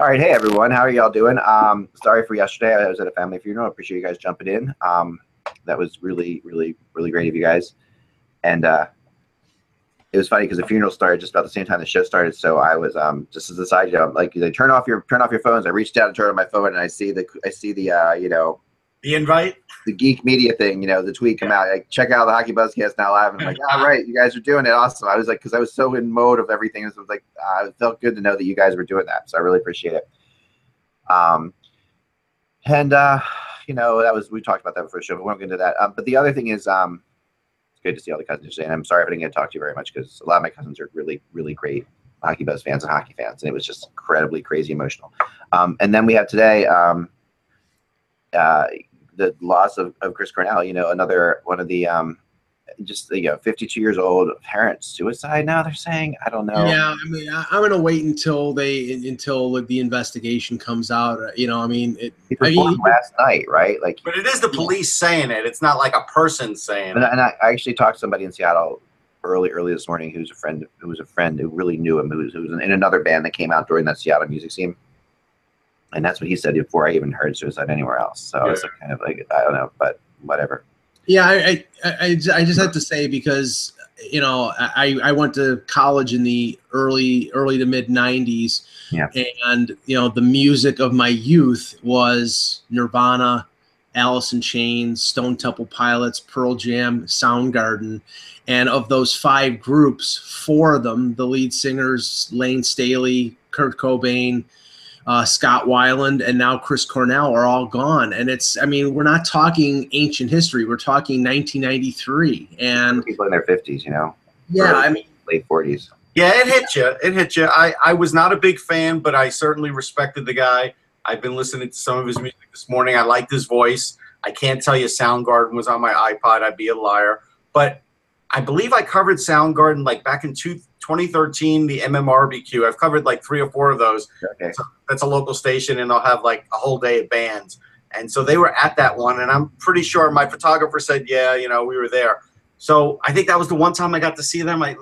All right, hey everyone, how are y'all doing? Sorry for yesterday. I was at a family funeral. I appreciate you guys jumping in. That was really great of you guys. And it was funny because the funeral started just about the same time the show started. So I was just as a side note, like they turn off your phones. I reached out and turned on my phone, and I see the the invite, the geek media thing, the tweet come out, like check out the HockeyBuzzcast now live. And I'm like, all right, you guys are doing it, awesome. I was like, because I was so in mode of everything, it was like it felt good to know that you guys were doing that, so I really appreciate it. That was, we talked about that before the show, but we won't get into that. But the other thing is, it's good to see all the cousins today, and I'm sorry if I didn't get to talk to you very much because a lot of my cousins are really great HockeyBuzz fans and hockey fans, and it was just incredibly crazy emotional. And then we have today. The loss of Chris Cornell, another one of the 52 years old parent suicide. Now they're saying, I don't know. Yeah, I mean, I'm gonna wait until the investigation comes out. He performed last night, right? But it is the police saying it. It's not like a person saying it. And I actually talked to somebody in Seattle early this morning who was a friend who really knew him, who was in another band that came out during that Seattle music scene. And that's what he said before I even heard suicide anywhere else. So it's kind of like, I don't know, but whatever. Yeah, I just have to say, because I went to college in the early to mid 90s. Yeah. And the music of my youth was Nirvana, Alice in Chains, Stone Temple Pilots, Pearl Jam, Soundgarden. And of those 5 groups, 4 of them, the lead singers, Lane Staley, Kurt Cobain, Scott Weiland, and now Chris Cornell are all gone. And we're not talking ancient history. We're talking 1993. And people in their 50s, Yeah, late 40s. Yeah, it hit you. I was not a big fan, but I certainly respected the guy. I've been listening to some of his music this morning. I liked his voice. I can't tell you Soundgarden was on my iPod. I'd be a liar. But I believe I covered Soundgarden like back in 2013, the MMRBQ. I've covered like 3 or 4 of those. Okay. So that's a local station, and they'll have like a whole day of bands. And so they were at that one, and I'm pretty sure my photographer said, yeah, we were there. So I think that was the one time I got to see them. I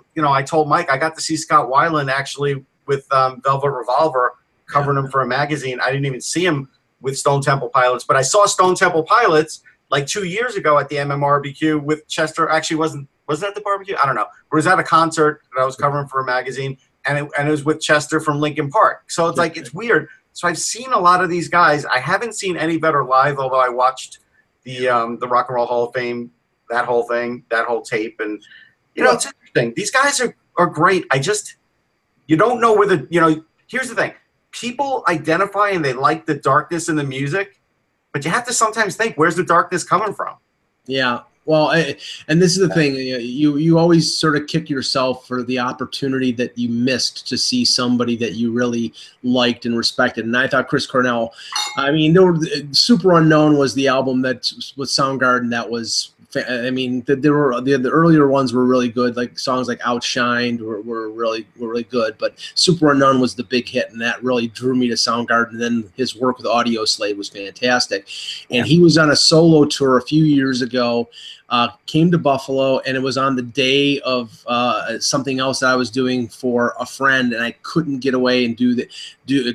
told Mike I got to see Scott Weiland actually with Velvet Revolver, covering him for a magazine. I didn't even see him with Stone Temple Pilots, but I saw Stone Temple Pilots like 2 years ago at the MMRBQ with Chester. Actually, was that the barbecue? I don't know. It was at a concert that I was covering for a magazine, and it was with Chester from Linkin Park. So it's like, it's weird. So I've seen a lot of these guys. I haven't seen Any Better live, although I watched the Rock and Roll Hall of Fame, that whole thing, that whole tape. And, it's interesting. These guys are great. You don't know whether, here's the thing. People identify and they like the darkness in the music, but you have to sometimes think, where's the darkness coming from? Yeah. Well, and this is the thing, you always sort of kick yourself for the opportunity that you missed to see somebody that you really liked and respected. And I thought Chris Cornell, Super Unknown was the album that with Soundgarden that was, the earlier ones were really good, like songs like Outshined were really good, but Super Unknown was the big hit, and that really drew me to Soundgarden. And then his work with Audio Slave was fantastic. And he was on a solo tour a few years ago, came to Buffalo, and it was on the day of something else that I was doing for a friend, and I couldn't get away and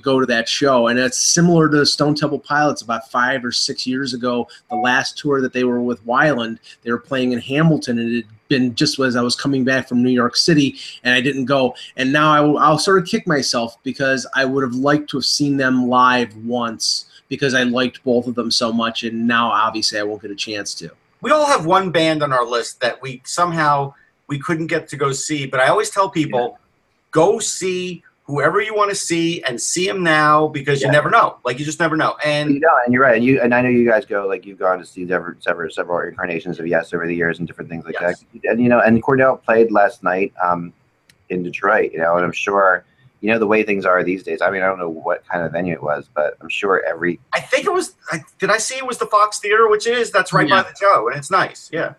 go to that show. And it's similar to Stone Temple Pilots about 5 or 6 years ago, the last tour that they were with Weiland. They were playing in Hamilton, and it had been just as I was coming back from New York City, and I didn't go. And now I'll sort of kick myself because I would have liked to have seen them live once because I liked both of them so much, and now obviously I won't get a chance to. We all have one band on our list that we couldn't get to go see, but I always tell people, go see whoever you want to see and see them now, because you never know. Like, you just never know. And you don't, and you're right. And I know you guys go, like, you've gone to see several incarnations of Yes over the years and different things like that. And and Cornell played last night in Detroit, and I'm sure the way things are these days. I don't know what kind of venue it was, but I'm sure I think it was. Did I see it was the Fox Theater, that's right by the Joe, and it's nice. Yeah.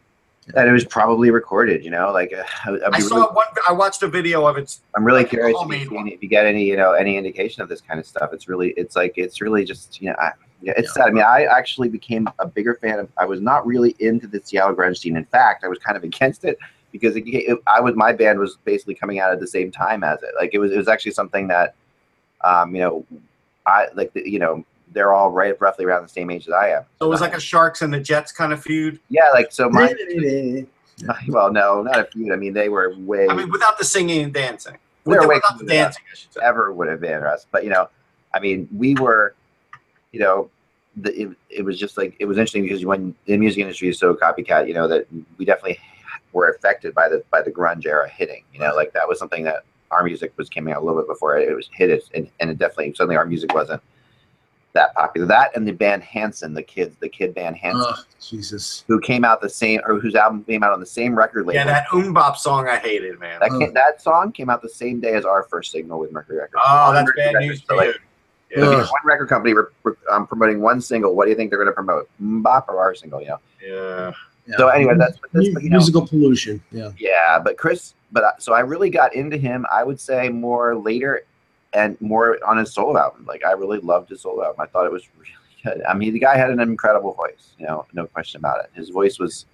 And it was probably recorded, I saw one. I watched a video of it. I'm really curious if you get any, any indication of this kind of stuff. It's really just, it's sad. I actually became a bigger fan I was not really into the Seattle grunge scene. In fact, I was kind of against it because my band was basically coming out at the same time as it. Like, it was actually something that, they're all roughly around the same age that I am. So it was like a Sharks and the Jets kind of feud. Yeah, like so my. Well, no, not a feud. I mean, they were way. I mean, without the singing and dancing. Without the dancing, I should say. Ever would have been us, but I mean, we were, it was just like it was interesting because when the music industry is so copycat, that we definitely were affected by the grunge era hitting. Like that was something that our music was coming out a little bit before it was hit it, and it definitely suddenly our music wasn't that popular. That and the band Hanson, the kid band Hanson, Jesus, who came out the same, or whose album came out on the same record label. Yeah, that Bop song I hated, man. That song came out the same day as our first single with Mercury Records. Oh, that's bad news for you. One record company promoting one single. What do you think they're going to promote? Bop or our single? Yeah. So anyway, that's musical pollution. Yeah. Yeah, but so I really got into him. I would say more later. And more on his solo album. Like I really loved his solo album. I thought it was really good. I mean, the guy had an incredible voice. No question about it. His voice was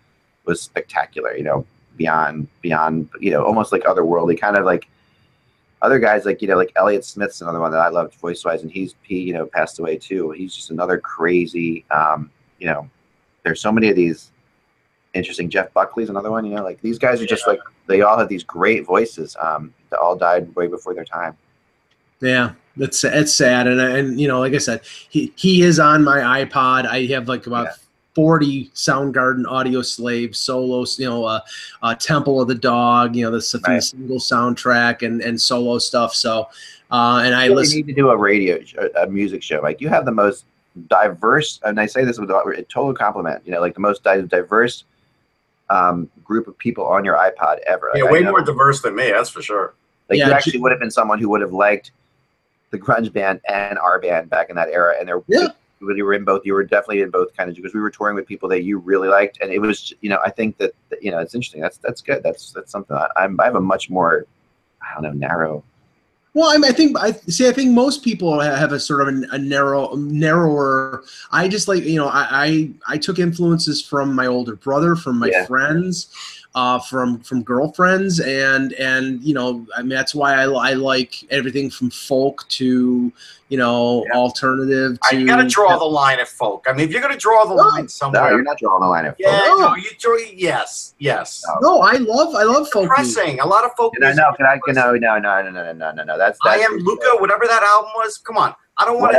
spectacular. Beyond. Almost like otherworldly. Kind of like other guys, like like Elliott Smith's another one that I loved voice wise, and he passed away too. He's just another crazy. There's so many of these interesting. Jeff Buckley's another one. Like these guys are just like they all have these great voices. That all died way before their time. Yeah, it's sad, and like I said, he is on my iPod. I have like about 40 Soundgarden Audio Slave solos, Temple of the Dog, the single soundtrack and solo stuff. So, and I really need to do a music show. Like you have the most diverse, and I say this with a total compliment. Like the most diverse group of people on your iPod ever. Yeah, way more diverse than me, that's for sure. Like you actually would have been someone who would have liked the grunge band and our band back in that era, and you were in both. You were definitely in both kind of because we were touring with people that you really liked, and it was I think that it's interesting. That's good. That's something I have a much more narrow. Well, I think most people have a sort of a narrower. I just like I took influences from my older brother, from my friends. From girlfriends and I mean that's why I like everything from folk to alternative to. You gotta draw the line at folk. I mean, if you're gonna draw the line somewhere, no, you're not drawing the line at folk. Yeah, no, you draw. Yes. No, I love folk. Depressing. A lot of folk. No. That's I Am Luca. Whatever that album was. Come on. I don't want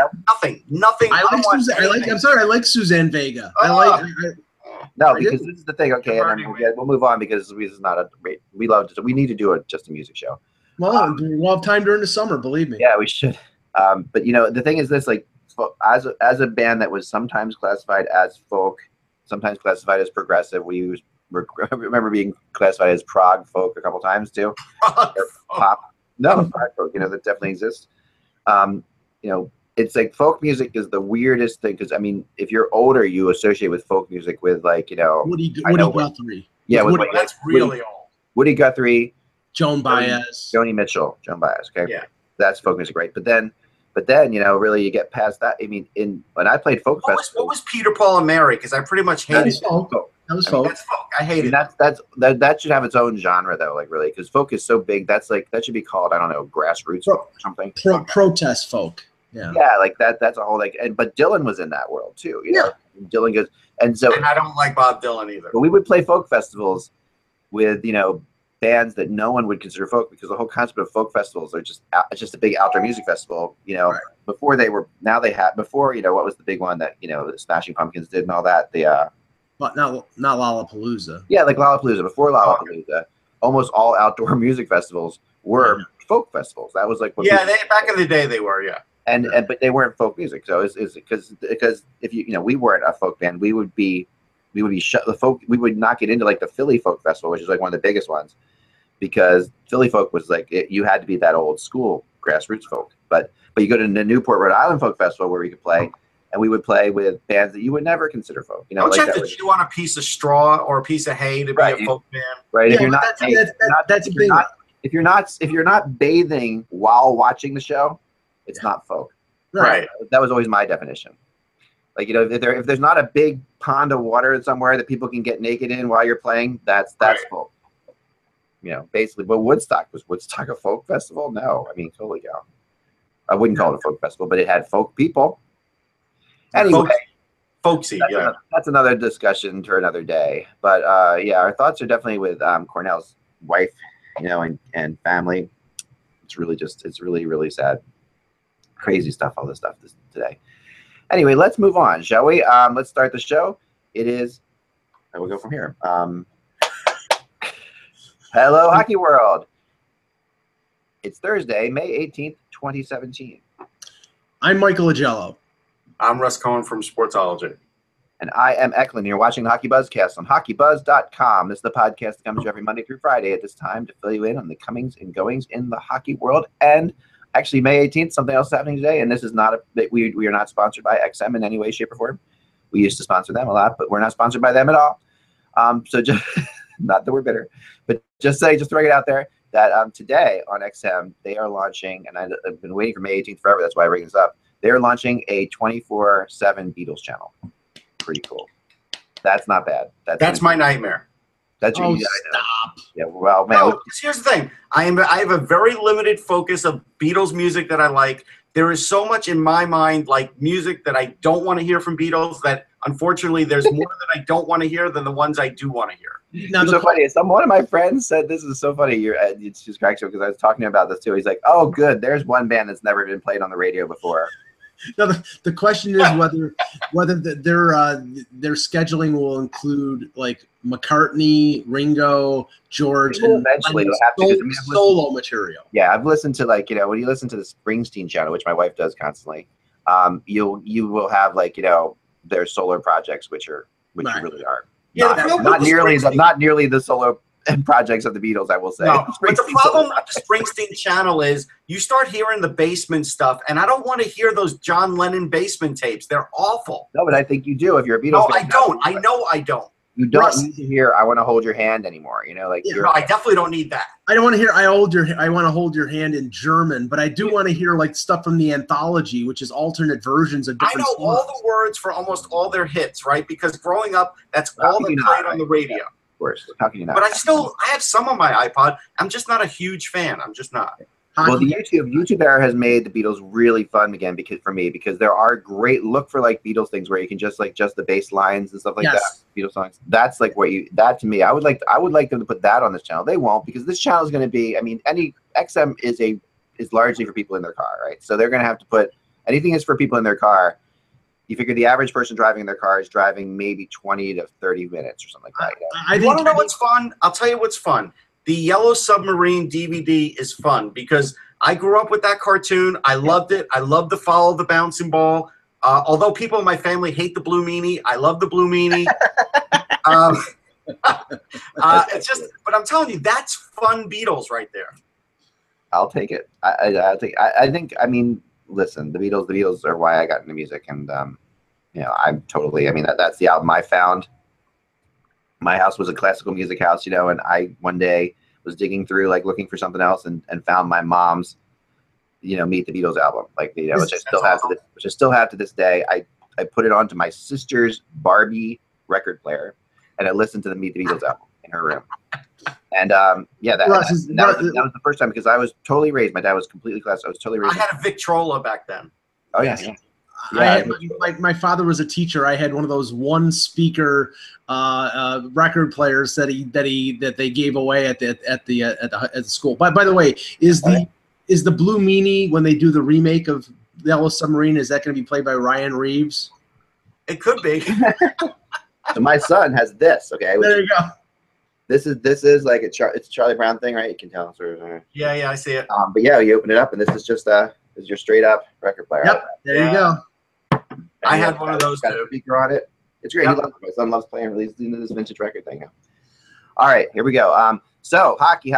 nothing. I like Suzanne Vega. No, because this is the thing. Okay, and then we'll move on because this is not we need to do just a music show. Well, we'll have time during the summer, believe me. Yeah, we should. But the thing is this: like, as a band that was sometimes classified as folk, sometimes classified as progressive. We remember being classified as prog folk a couple times too. Or pop. No, prog folk. That definitely exists. It's like folk music is the weirdest thing because I mean, if you're older, you associate with folk music with like Woody Guthrie. Yeah, that's really old. Woody Guthrie, Joan Baez, Joni Mitchell, Joan Baez. Okay, yeah, that's folk music, right? But then really you get past that. I mean, when I played folk festivals, what was Peter, Paul, and Mary? Because I pretty much hated folk. That was folk. That's folk. I hated that should have its own genre though, like really, because folk is so big. That should be called grassroots folk or something. Protest folk. Yeah, like that's a whole but Dylan was in that world too. Dylan goes, and I don't like Bob Dylan either. But we would play folk festivals with bands that no one would consider folk because the whole concept of folk festivals are just a big outdoor music festival. Right. Before what was the big one that the Smashing Pumpkins did and all that but not Lollapalooza. Yeah, like Lollapalooza. Before Lollapalooza, almost all outdoor music festivals were folk festivals. That was like what back in the day they were but they weren't folk music. So is because if we weren't a folk band, we would shut the folk. We would not get into like the Philly Folk Festival, which is like one of the biggest ones, because Philly folk was like you had to be that old school grassroots folk. But you go to the Newport, Rhode Island Folk Festival where we could play, and we would play with bands that you would never consider folk. Don't you have to chew on a piece of straw or a piece of hay to be a folk band? Right. Yeah, if you're not bathing while watching the show, it's not folk. Right. That was always my definition. Like if there's not a big pond of water somewhere that people can get naked in while you're playing, that's folk. Basically. But was Woodstock a folk festival? No, I mean, totally I wouldn't call it a folk festival, but it had folk people. Anyway, folksy, that's another discussion for another day. But yeah, our thoughts are definitely with Cornell's wife, and family. It's really, really sad. Crazy stuff, all this stuff today. Anyway, let's move on, shall we? Let's start the show. I will go from here. Hello, Hockey World. It's Thursday, May 18th, 2017. I'm Michael Agello. I'm Russ Cohen from Sportsology. And I am Eklund. You're watching the HockeyBuzzcast on HockeyBuzz.com. This is the podcast that comes to you every Monday through Friday at this time to fill you in on the comings and goings in the hockey world. And actually, May 18th, something else is happening today. And this is not we are not sponsored by XM in any way, shape, or form. We used to sponsor them a lot, but we're not sponsored by them at all. So just not that we're bitter, but just to throw it out there that today on XM they are launching, and I've been waiting for May 18th forever. That's why I bring this up. They are launching a 24/7 Beatles channel. Pretty cool. That's not bad. That's my nightmare. That's your stop. Yeah, well, man. No, here's the thing. I have a very limited focus of Beatles music that I like. There is so much in my mind, like music that I don't want to hear from Beatles, that unfortunately there's more that I don't want to hear than the ones I do want to hear. Now, it's so funny. One of my friends said, this is so funny. It's just cracks me because I was talking about this too. He's like, oh, good. There's one band that's never been played on the radio before. No, the question is whether their scheduling will include like McCartney, Ringo, George, and eventually it'll have to, solo material. Yeah, I've listened to when you listen to the Springsteen channel, which my wife does constantly, you will have their solo projects, which really are not nearly the solo projects of the Beatles, I will say. No, but the problem with the Springsteen channel is you start hearing the basement stuff, and I don't want to hear those John Lennon basement tapes. They're awful. No, but I think you do if you're a Beatles fan. I don't. I know I don't. You don't need to hear "I Want to Hold Your Hand" anymore. No, I definitely don't need that. I don't want to hear I want to hold your hand in German, but I do want to hear stuff from the anthology, which is alternate versions of different songs. All the words for almost all their hits, right? Because growing up, that's all they played on the radio. Yeah. How can you not? But I have some on my iPod. I'm just not a huge fan. I'm just not. Well, the YouTube era has made the Beatles really fun again because there are great look for Beatles things where you can just the bass lines and stuff like that. Beatles songs. That's that to me. I would like them to put that on this channel. They won't because this channel is going to be. Any XM is largely for people in their car, right? So they're going to have to put anything is for people in their car. You figure the average person driving in their car is driving maybe 20 to 30 minutes or something like that. You want to know what's fun? I'll tell you what's fun. The Yellow Submarine DVD is fun because I grew up with that cartoon. I loved it. I loved the Follow the Bouncing Ball. Although people in my family hate the Blue Meanie, I love the Blue Meanie. It's just, but I'm telling you, that's fun Beatles right there. I'll take it. I think. Listen, the Beatles are why I got into music, and I'm totally. That's the album I found. My house was a classical music house, and I one day was digging through looking for something else and found my mom's, Meet the Beatles album, which I still have to this day. I put it onto my sister's Barbie record player, and I listened to the Meet the Beatles album in her room. And that was the first time because I was totally raised. My dad was completely classical. I was totally raised. I had a Victrola back then. Oh yeah. My father was a teacher. I had one of those one speaker record players that they gave away at the school. By the way, is the Blue Meanie when they do the remake of Yellow Submarine? Is that going to be played by Ryan Reeves? It could be. So my son has this. Okay, there you go. This is it's a Charlie Brown thing, right? You can tell. Yeah, I see it. But yeah, you open it up, and this is just is your straight up record player. Yep, there you go. I had one of those got too. A speaker on it. It's great. Yep. My son loves playing this vintage record thing. All right, here we go. So hockey.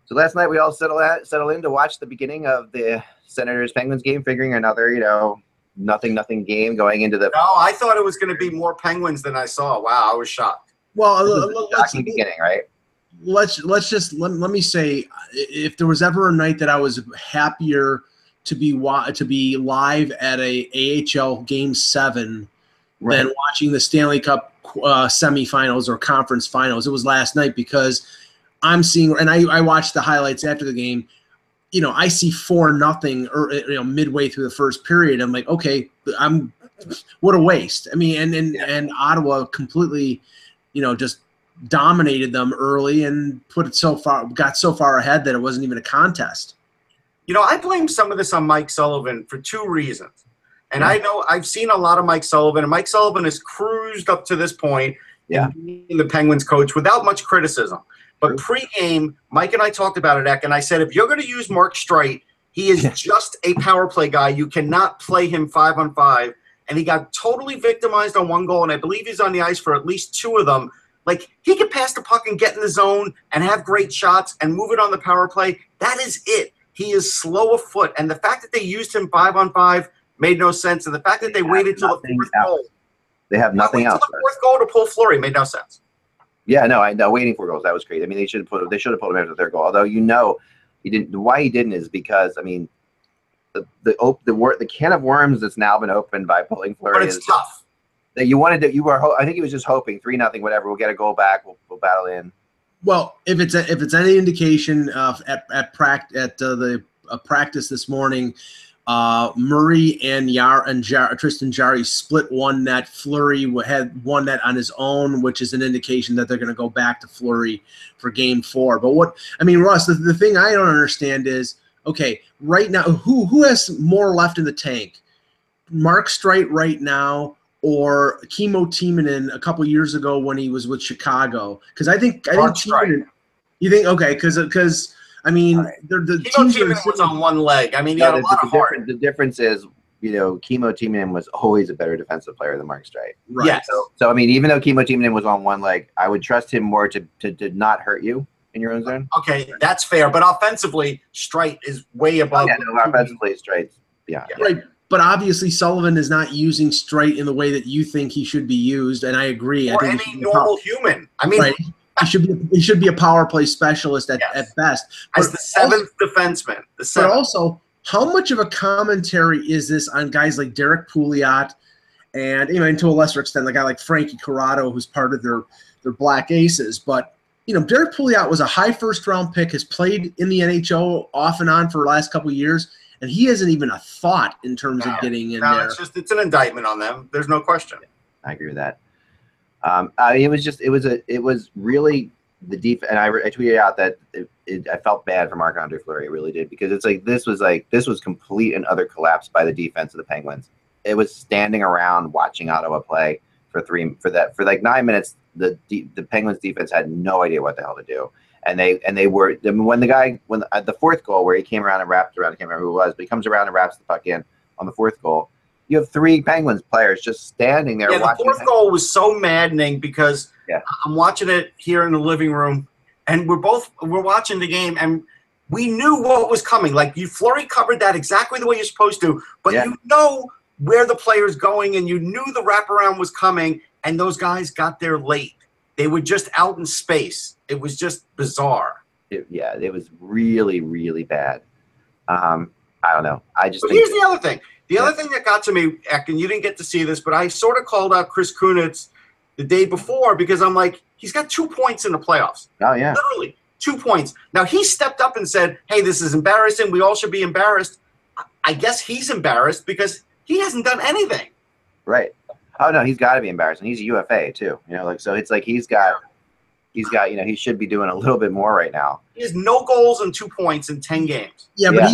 So last night we all settle in to watch the beginning of the Senators Penguins game, figuring another nothing game going into the. No, I thought it was going to be more Penguins than I saw. Wow, I was shocked. Well, shocking beginning, right? Let me say, if there was ever a night that I was happier to be live at a AHL Game 7 than watching the Stanley Cup semifinals or conference finals, it was last night because I'm seeing, and I watched the highlights after the game. I see 4-0 or midway through the first period. I'm like, okay, what a waste. I mean, and Ottawa completely, just dominated them early and got so far ahead that it wasn't even a contest. I blame some of this on Mike Sullivan for 2 reasons. And I know I've seen a lot of Mike Sullivan, and Mike Sullivan has cruised up to this point in being the Penguins coach without much criticism. But pre-game, Mike and I talked about it, Eck, and I said, if you're going to use Mark Streit, he is just a power play guy. You cannot play him 5-on-5. And he got totally victimized on 1 goal, and I believe he's on the ice for at least 2 of them. Like, he could pass the puck and get in the zone and have great shots and move it on the power play. That is it. He is slow of foot. And the fact that they used him 5-on-5 made no sense. And the fact that they waited till the 4th goal. They have nothing else. The 4th goal to pull Fleury made no sense. Yeah, no, I know. Waiting for goals, that was crazy. I mean, they should have put him after the 3rd goal. Although he didn't. Why he didn't is because the can of worms that's now been opened by pulling Fleury. But it's tough. That you wanted to. I think he was just hoping 3-0, whatever. We'll get a goal back. We'll battle in. Well, if it's any indication, at practice this morning, Murray and Tristan Jarry split 1 net. Fleury had 1 net on his own, which is an indication that they're going to go back to Fleury for Game 4. But Russ, the thing I don't understand is, okay, right now, who has more left in the tank? Mark Streit right now, or Kimmo Timonen a couple years ago when he was with Chicago? Because I think Timonen. You think okay? Because the teams was on 1 leg. I mean, he had a lot of heart. The difference is, Kimmo Timonen was always a better defensive player than Mark Streit. Right. Yes. So I mean, even though Kimmo Timonen was on 1 leg, I would trust him more to not hurt you in your own zone. Okay, that's fair. But offensively, Streit is way above. Yeah, no, offensively, Streit's right. But obviously, Sullivan is not using Streit in the way that you think he should be used, and I agree. Or any normal human. I mean, right. He should be a power play specialist at best. As the 7th defenseman. But also, how much of a commentary is this on guys like Derek Pouliot and, and to a lesser extent, a guy like Frankie Corrado, who's part of their Black Aces. But, Derek Pouliot was a high 1st-round pick, has played in the NHL off and on for the last couple of years, and he hasn't even a thought in terms of getting in there. It's an indictment on them. There's no question. I agree with that. It was really the deep, and I tweeted out that I felt bad for Marc-Andre Fleury. I really did, because this was complete and utter collapse by the defense of the Penguins. It was standing around watching Ottawa play for 9 minutes. The Penguins defense had no idea what the hell to do. And they were, when the 4th goal where he came around and wrapped around, I can't remember who it was, but he comes around and wraps the puck in on the 4th goal. You have 3 Penguins players just standing there watching. The 4th goal was so maddening because I'm watching it here in the living room, and we're watching the game, and we knew what was coming. Like, Fleury covered that exactly the way you're supposed to, but you know where the player's going, and you knew the wraparound was coming, and those guys got there late. They were just out in space. It was just bizarre. It was really, really bad. I don't know. But here's the other thing. The other thing that got to me, Eck, and you didn't get to see this, but I sort of called out Chris Kunitz the day before because I'm like, he's got 2 points in the playoffs. Oh, yeah. Literally, 2 points. Now, he stepped up and said, hey, this is embarrassing. We all should be embarrassed. I guess he's embarrassed because he hasn't done anything. Right. Oh, no, he's got to be embarrassed. And he's a UFA, too. So it's like he's got, he should be doing a little bit more right now. He has no goals and 2 points in 10 games. Yeah, but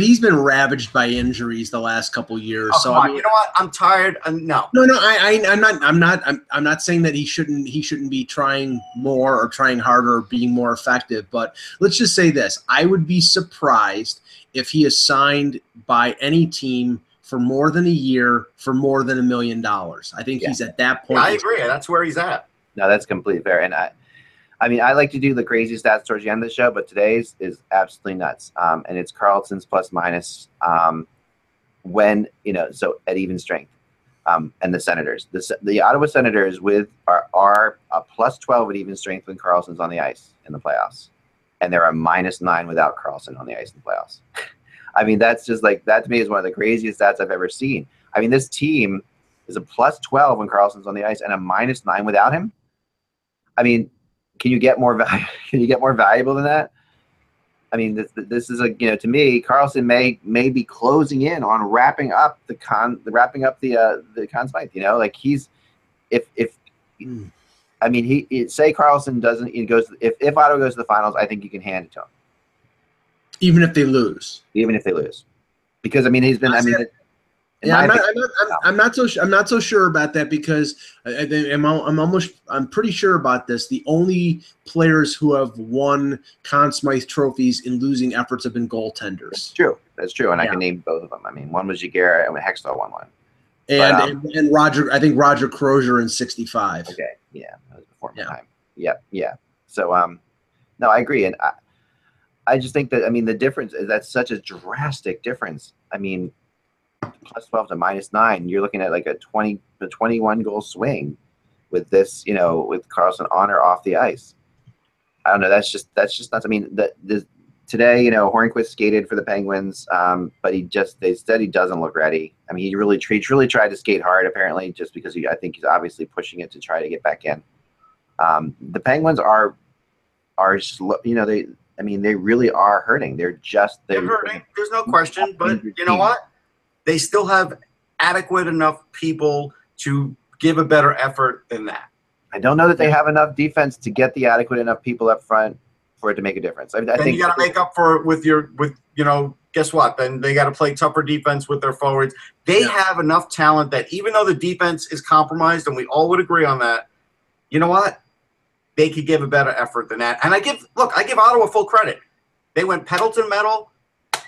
he's been ravaged by injuries the last couple of years. Oh, so you know what? I'm tired. No. I'm not saying that he shouldn't be trying more or trying harder or being more effective. But let's just say this: I would be surprised if he is signed by any team for more than a year for more than $1 million. I think he's at that point. Yeah, I agree. That's where he's at. No, that's completely fair. And I like to do the crazy stats towards the end of the show, but today's is absolutely nuts. And it's Carlson's plus minus when, so at even strength. And the Senators. The Ottawa Senators are a plus 12 at even strength when Carlson's on the ice in the playoffs. And they're a -9 without Carlson on the ice in the playoffs. That's just that to me is one of the craziest stats I've ever seen. This team is a plus 12 when Carlson's on the ice and a -9 without him. Can you get more valuable than that? I mean, this is to me, Carlson may be closing in on wrapping up the Conn Smythe. Like he's if I mean say Carlson doesn't if Ottawa goes to the finals, I think you can hand it to him. Even if they lose. Because I mean he's been I'm not so sure about that because I'm pretty sure about this. The only players who have won Conn Smythe trophies in losing efforts have been goaltenders. That's true, and I can name both of them. I mean, one was Jaguar and Hextall won one, and Roger. I think Roger Crozier in '65. Okay, yeah, that was before my time. Yeah. So no, I agree, and I just think that the difference is that's such a drastic difference. I mean, +12 to -9, you're looking at like a 21 goal swing with this, with Carlson on or off the ice. I don't know. That's just nuts. I mean, today, Hornquist skated for the Penguins, but they said he doesn't look ready. I mean, he really tried to skate hard apparently, just because I think he's obviously pushing it to try to get back in. The Penguins are slow, they really are hurting. They're hurting. There's no question, but you know what? They still have adequate enough people to give a better effort than that. I don't know that they have enough defense to get the adequate enough people up front for it to make a difference. I think you got to make up for it with guess what? Then they got to play tougher defense with their forwards. They have enough talent that even though the defense is compromised, and we all would agree on that, you know what? They could give a better effort than that. And I give Ottawa full credit. They went pedal to the metal.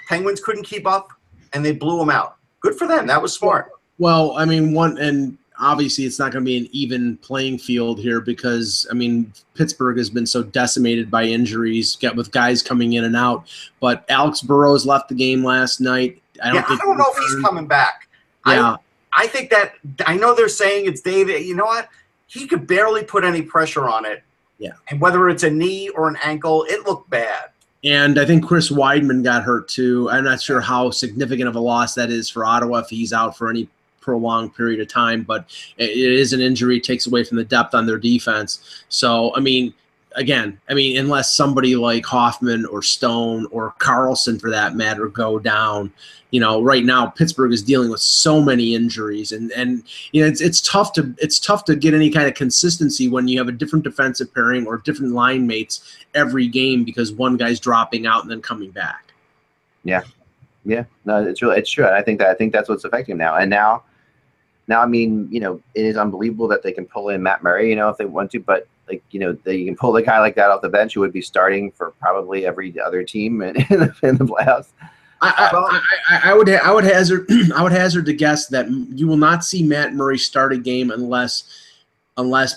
Penguins couldn't keep up, and they blew them out. Good for them. That was smart. Well, I mean, and obviously it's not going to be an even playing field here because, I mean, Pittsburgh has been so decimated by injuries, with guys coming in and out. But Alex Burrows left the game last night. I don't know if he's coming back. Yeah. I think that – I know they're saying it's David. You know what? He could barely put any pressure on it. Yeah. And whether it's a knee or an ankle, it looked bad. And I think Chris Weidman got hurt too. I'm not sure how significant of a loss that is for Ottawa if he's out for any prolonged period of time, but it is an injury, takes away from the depth on their defense. So, I mean, unless somebody like Hoffman or Stone or Carlson, for that matter, go down, right now Pittsburgh is dealing with so many injuries, and it's tough to get any kind of consistency when you have a different defensive pairing or different line mates every game because one guy's dropping out and then coming back. Yeah, no, it's true. And I think that's what's affecting him now. And now, I mean, it is unbelievable that they can pull in Matt Murray, if they want to, but you can pull a guy like that off the bench who would be starting for probably every other team in the playoffs. I would hazard to guess that you will not see Matt Murray start a game unless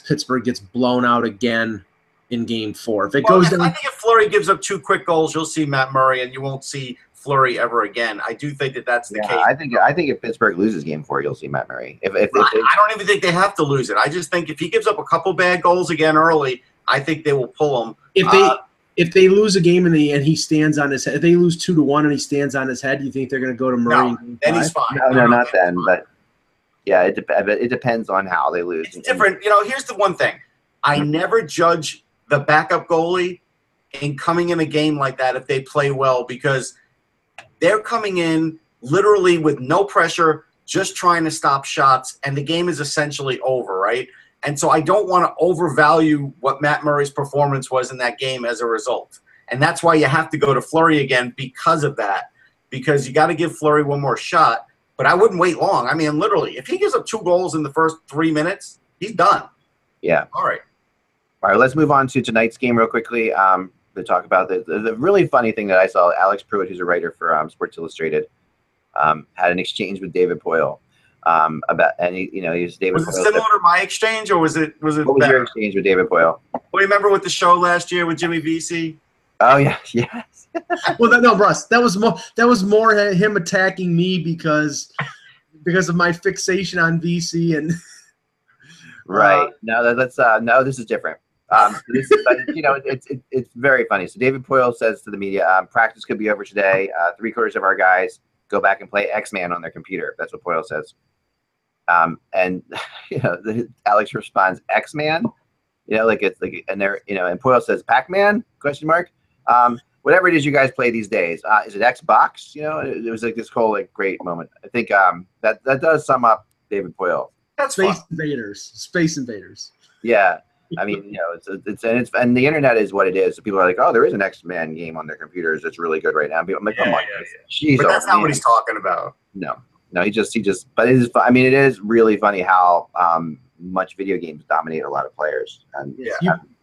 Pittsburgh gets blown out again in Game 4. If it goes down, I think if Fleury gives up 2 quick goals, you'll see Matt Murray, and you won't see Fleury ever again. I do think that's the case. I think if Pittsburgh loses Game 4, you'll see Matt Murray. I don't even think they have to lose it. I just think if he gives up a couple bad goals again early, I think they will pull him. If they lose a game and he stands on his head, if they lose 2-1 and he stands on his head, do you think they're going to go to Murray? No, then he's fine. No, not then. But yeah, it depends on how they lose. It's different. Here's the one thing: I never judge the backup goalie in coming in a game like that if they play well, because they're coming in literally with no pressure, just trying to stop shots, and the game is essentially over, right? And so I don't want to overvalue what Matt Murray's performance was in that game as a result. And that's why you have to go to Fleury again because of that, because you got to give Fleury one more shot. But I wouldn't wait long. I mean, literally, if he gives up 2 goals in the first 3 minutes, he's done. Yeah. All right, let's move on to tonight's game real quickly to talk about the really funny thing that I saw. Alex Pruitt, who's a writer for Sports Illustrated, had an exchange with David Poile. He's David. Was it similar to my exchange, or was it? What was your exchange with David Poile? Well, you remember with the show last year with Jimmy Vesey? Oh yeah, yes. Well, no, Russ, that was more him attacking me because of my fixation on Vesey and. Right. No, this is different. It's very funny. So David Poile says to the media, practice could be over today. 3/4 of our guys go back and play X-Man on their computer. That's what Poile says. And Alex responds, X-Man, and Poile says, Pac-Man, question mark. whatever it is you guys play these days. Is it Xbox? You know, it was like this whole like great moment. I think that does sum up David Poyle. That's Space fun. Invaders. Space Invaders. Yeah. I mean, you know, and the internet is what it is. So people are like, oh, there is an X-Men game on their computers that's really good right now. I'm like, come on, jeez, but that's not what he's talking about. No, he just. But it is. I mean, it is really funny how much video games dominate a lot of players. And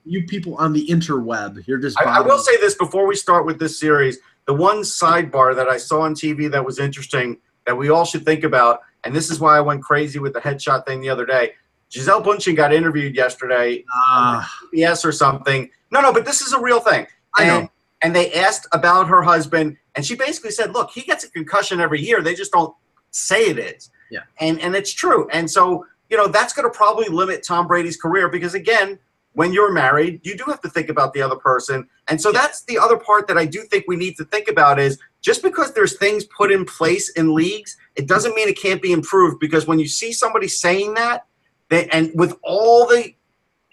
you people on the interweb, you're just. I will say this before we start with this series. The one sidebar that I saw on TV that was interesting that we all should think about, and this is why I went crazy with the headshot thing the other day. Gisele Bündchen got interviewed yesterday on CBS or something. No, but this is a real thing. I know. And they asked about her husband, and she basically said, look, he gets a concussion every year. They just don't say it is. Yeah. And it's true. And so, you know, that's going to probably limit Tom Brady's career because, again, when you're married, you do have to think about the other person. And so that's the other part that I do think we need to think about is just because there's things put in place in leagues, it doesn't mean it can't be improved because when you see somebody saying that, and with all the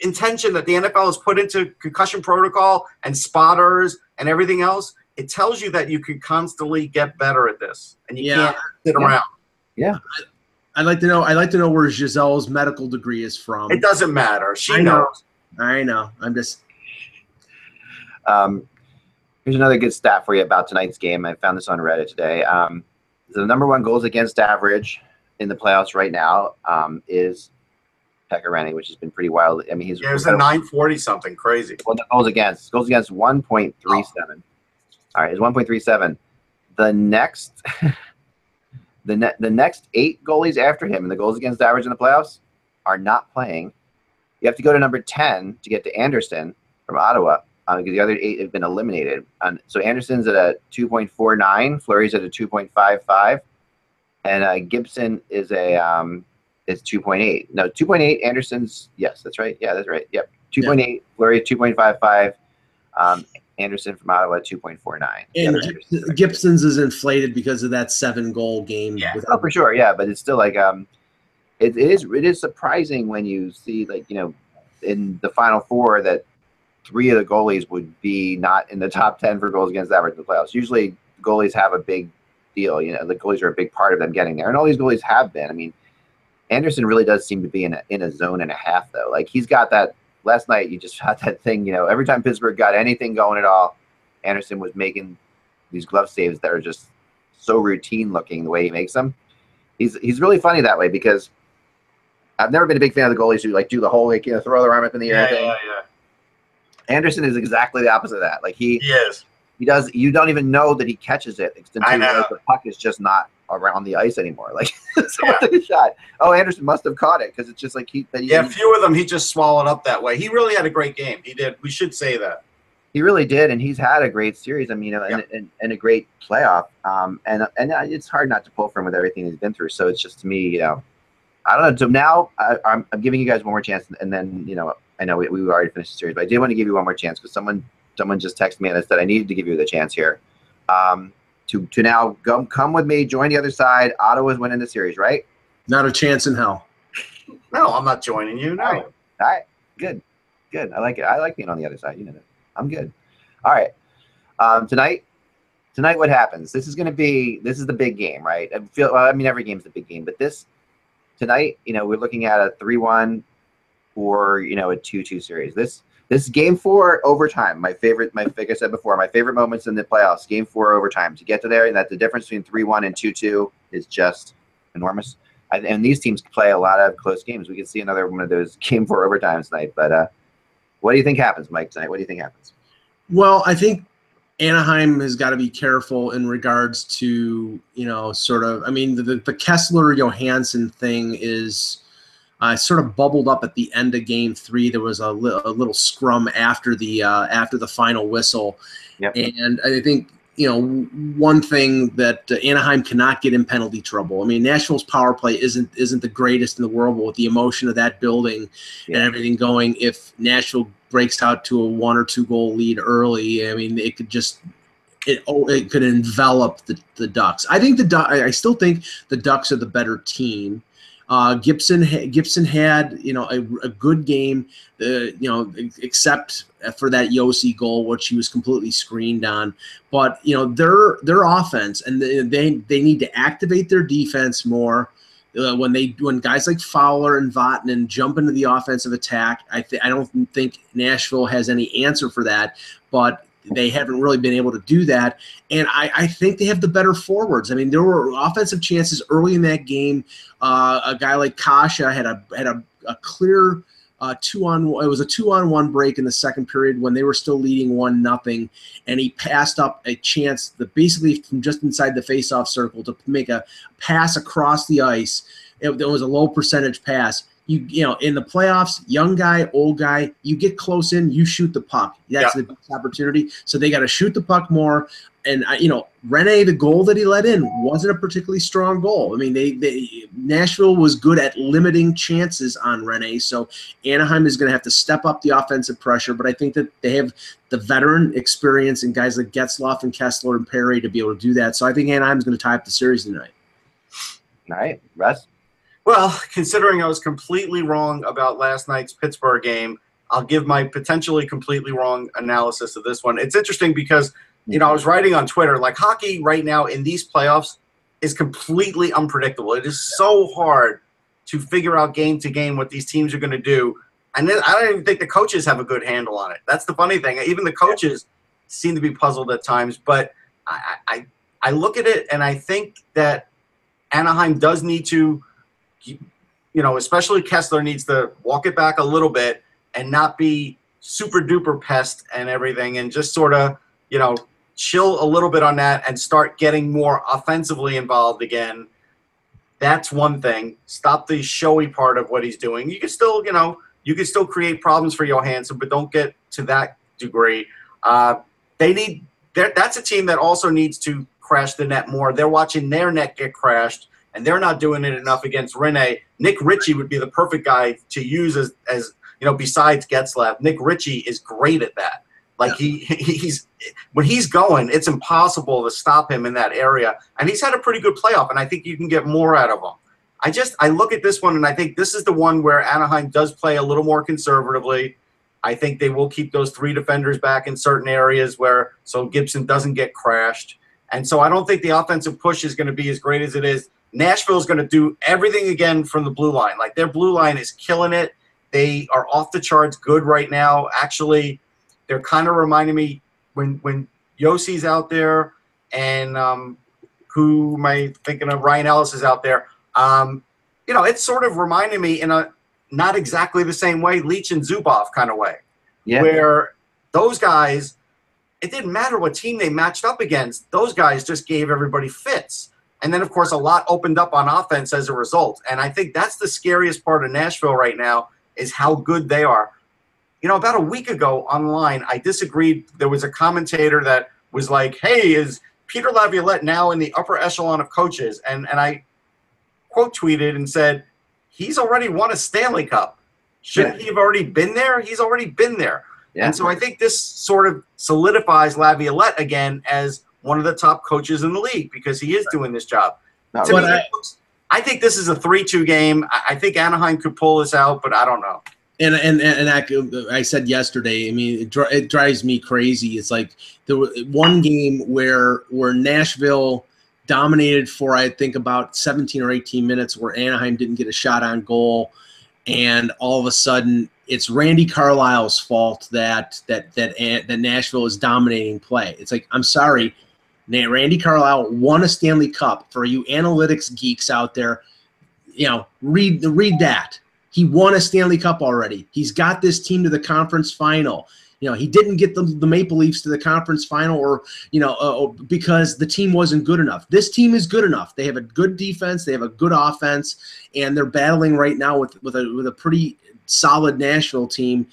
intention that the NFL has put into concussion protocol and spotters and everything else, it tells you that you can constantly get better at this, and you can't sit around. Yeah, I'd like to know where Gisele's medical degree is from. It doesn't matter. She knows. I know. I'm just. Here's another good stat for you about tonight's game. I found this on Reddit today. The number one goals against average in the playoffs right now is Pecorani, which has been pretty wild. I mean, it was a 940 something crazy. Well, the goals against 1.37. All right, it's 1.37. The next the next 8 goalies after him in the goals against average in the playoffs are not playing. You have to go to number 10 to get to Anderson from Ottawa because the other 8 have been eliminated. So Anderson's at a 2.49, Fleury's at a 2.55, and Gibson is a is 2.8. No, 2.8. Anderson's, yes, that's right. Yeah, that's right. Yep. 2.8. Fleury 2.55. Anderson from Ottawa 2.49. And Gibson's is inflated because of that 7-goal game. Yeah. Oh, for sure. Yeah, but it's still like it is surprising when you see, like, you know, in the Final Four that 3 of the goalies would be not in the top 10 for goals against average in the playoffs. Usually goalies have a big deal. You know, the goalies are a big part of them getting there, and all these goalies have been. I mean, Anderson really does seem to be in a zone and a half, though. Like, he's got that. Last night, you just had that thing, you know, every time Pittsburgh got anything going at all, Anderson was making these glove saves that are just so routine looking the way he makes them. He's really funny that way because I've never been a big fan of the goalies who, like, do the whole, like, you know, throw their arm up in the air thing. Yeah. Anderson is exactly the opposite of that. Like, he is. He does. You don't even know that he catches it. I know. Like, the puck is just not around the ice anymore. Like, someone took a shot. Oh, Anderson must have caught it because it's just like a few of them he just swallowed up that way. He really had a great game. He did. We should say that. He really did, and he's had a great series. I mean, you know, and a great playoff. And it's hard not to pull for him with everything he's been through. So it's just, to me, you know, I don't know. So now I'm giving you guys one more chance, and then, you know, I know we already finished the series, but I did want to give you one more chance because someone just texted me and said I needed to give you the chance here. To now come with me, join the other side. Ottawa's winning the series, right? Not a chance in hell. No, I'm not joining you. No. All right. Good. I like it. I like being on the other side. You know that. I'm good. All right. Tonight, what happens? This is the big game, right? I mean, every game's the big game, but tonight, you know, we're looking at a 3-1 or, you know, a 2-2 series. This game 4 overtime, like I said before, my favorite moments in the playoffs, game 4 overtime. To get to there, and that the difference between 3-1 and 2-2 is just enormous. And these teams play a lot of close games. We can see another one of those game 4 overtimes tonight. But what do you think happens, Mike, tonight? What do you think happens? Well, I think Anaheim has got to be careful in regards to, you know, sort of, I mean, the Kessler-Johansson thing is sort of bubbled up at the end of game 3. There was a little scrum after the final whistle. Yep. And I think, you know, one thing that Anaheim cannot get in penalty trouble. I mean, Nashville's power play isn't the greatest in the world, but with the emotion of that building and everything going, if Nashville breaks out to a 1 or 2 goal lead early, I mean, it could just it could envelop the Ducks. I still think the Ducks are the better team. Gibson had a good game, except for that Yossi goal, which he was completely screened on. But their offense, and they need to activate their defense more. When guys like Fowler and Vatanen jump into the offensive attack, I don't think Nashville has any answer for that, but they haven't really been able to do that. And I think they have the better forwards. I mean, there were offensive chances early in that game. A guy like Kasha had a clear 2-on-1. It was a 2-on-1 break in the second period when they were still leading 1-0, and he passed up a chance that basically from just inside the faceoff circle to make a pass across the ice. It was a low percentage pass. In the playoffs, young guy, old guy, you get close in, you shoot the puck. That's the best opportunity. So they got to shoot the puck more. And Rene, the goal that he let in wasn't a particularly strong goal. I mean, Nashville was good at limiting chances on Rene. So Anaheim is going to have to step up the offensive pressure. But I think that they have the veteran experience and guys like Getzlaf and Kessler and Perry to be able to do that. So I think Anaheim is going to tie up the series tonight. All right, Russ. Well, considering I was completely wrong about last night's Pittsburgh game, I'll give my potentially completely wrong analysis of this one. It's interesting because, I was writing on Twitter, like hockey right now in these playoffs is completely unpredictable. It is so hard to figure out game to game what these teams are going to do. And then I don't even think the coaches have a good handle on it. That's the funny thing. Even the coaches seem to be puzzled at times. But I look at it and I think that Anaheim does need to, especially Kessler needs to walk it back a little bit and not be super duper pest and everything, and just sort of, chill a little bit on that and start getting more offensively involved again. That's one thing. Stop the showy part of what he's doing. You can still, create problems for Johansson, but don't get to that degree. That's a team that also needs to crash the net more. They're watching their net get crashed, and they're not doing it enough against Rene. Nick Ritchie would be the perfect guy to use as besides Getzlaf. Nick Ritchie is great at that. Like he's when he's going, it's impossible to stop him in that area. And he's had a pretty good playoff, and I think you can get more out of him. I look at this one, and I think this is the one where Anaheim does play a little more conservatively. I think they will keep those three defenders back in certain areas so Gibson doesn't get crashed. And so I don't think the offensive push is going to be as great as it is. Nashville is going to do everything again from the blue line. Like, their blue line is killing it. They are off the charts good right now. Actually, they're kind of reminding me when Yossi's out there and who am I thinking of? Ryan Ellis is out there. It's sort of reminding me in a not exactly the same way, Leach and Zubov kind of way, where those guys, it didn't matter what team they matched up against. Those guys just gave everybody fits. And then, of course, a lot opened up on offense as a result. And I think that's the scariest part of Nashville right now is how good they are. About a week ago online, I disagreed. There was a commentator that was like, hey, is Peter Laviolette now in the upper echelon of coaches? And I quote tweeted and said, he's already won a Stanley Cup. Shouldn't he have already been there? He's already been there. Yeah. And so I think this sort of solidifies Laviolette again as one of the top coaches in the league because he is doing this job. I think this is a 3-2 game. I think Anaheim could pull this out, but I don't know. And I said yesterday, I mean, it drives me crazy. It's like there was one game where Nashville dominated for, I think, about 17 or 18 minutes where Anaheim didn't get a shot on goal. And all of a sudden, it's Randy Carlyle's fault that Nashville is dominating play. It's like, I'm sorry, Randy Carlyle won a Stanley Cup. For you analytics geeks out there, read that. He won a Stanley Cup already. He's got this team to the conference final. He didn't get the Maple Leafs to the conference final because the team wasn't good enough. This team is good enough. They have a good defense. They have a good offense, and they're battling right now with a pretty solid Nashville team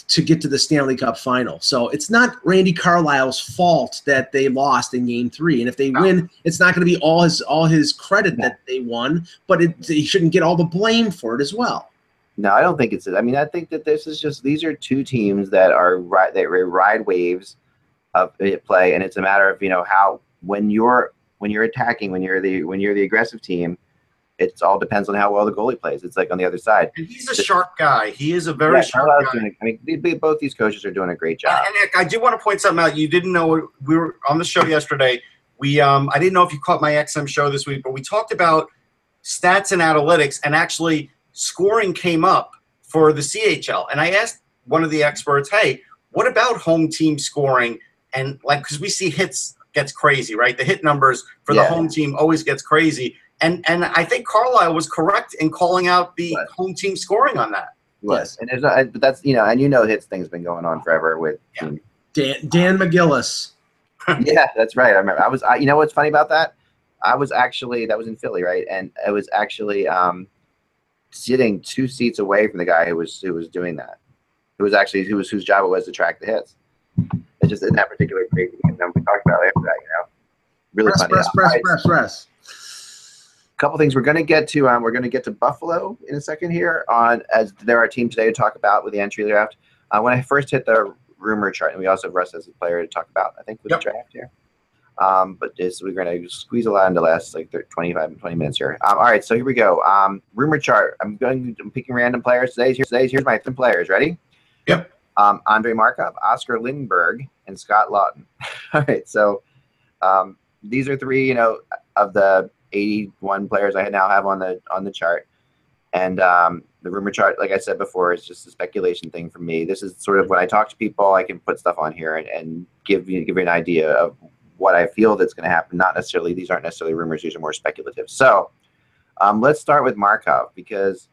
to get to the Stanley Cup final. So it's not Randy Carlyle's fault that they lost in Game 3. And if they win, it's not going to be all his credit that they won, but he shouldn't get all the blame for it as well. No, I don't think it's it. I mean, I think that these are two teams that ride waves of play, and it's a matter of how when you're attacking, when you're the aggressive team, it all depends on how well the goalie plays. It's like on the other side. And he's a sharp guy. He is a very sharp guy. I mean, both these coaches are doing a great job. And I do want to point something out. You didn't know we were on the show yesterday. I didn't know if you caught my XM show this week, but we talked about stats and analytics, and actually scoring came up for the CHL. And I asked one of the experts, hey, what about home team scoring? And because we see hits gets crazy, right? The hit numbers for the home team always gets crazy. And I think Carlisle was correct in calling out the home team scoring on that. Yes, and but that's and hits thing's been going on forever with Dan McGillis. Yeah, that's right. I remember. You know what's funny about that? That was in Philly, right? And I was actually sitting 2 seats away from the guy who was doing that. Whose job it was to track the hits. It's just in that particular crazy game that we talked about after that. Really funny. Press. Couple things we're going to get to. We're going to get to Buffalo in a second here, as they're our team today to talk about with the entry draft. When I first hit the rumor chart, and we also have Russ as a player to talk about, I think, with the draft here. But we're going to squeeze a lot into the last 20 minutes here. All right, so here we go. Rumor chart. I'm picking random players today. Here's my 10 players. Ready? Yep. Andrei Markov, Oscar Lindberg, and Scott Lawton. All right, so these are 3, of the 81 players I now have on the chart, and the rumor chart, like I said before, is just a speculation thing for me. This is sort of when I talk to people, I can put stuff on here and give you an idea of what I feel that's going to happen. These aren't necessarily rumors; these are more speculative. So let's start with Markov, because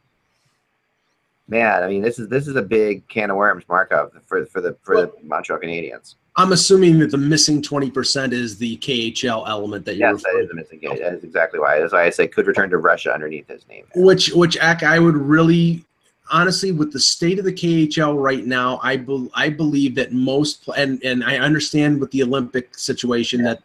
man, I mean, this is a big can of worms, Markov, for the Montreal Canadiens. I'm assuming that the missing 20% is the KHL element that you're referring to. Yes, that is the missing KHL. That is exactly why. That's why I say could return to Russia underneath his name. Which I would really, honestly, with the state of the KHL right now, I believe that most, and I understand with the Olympic situation that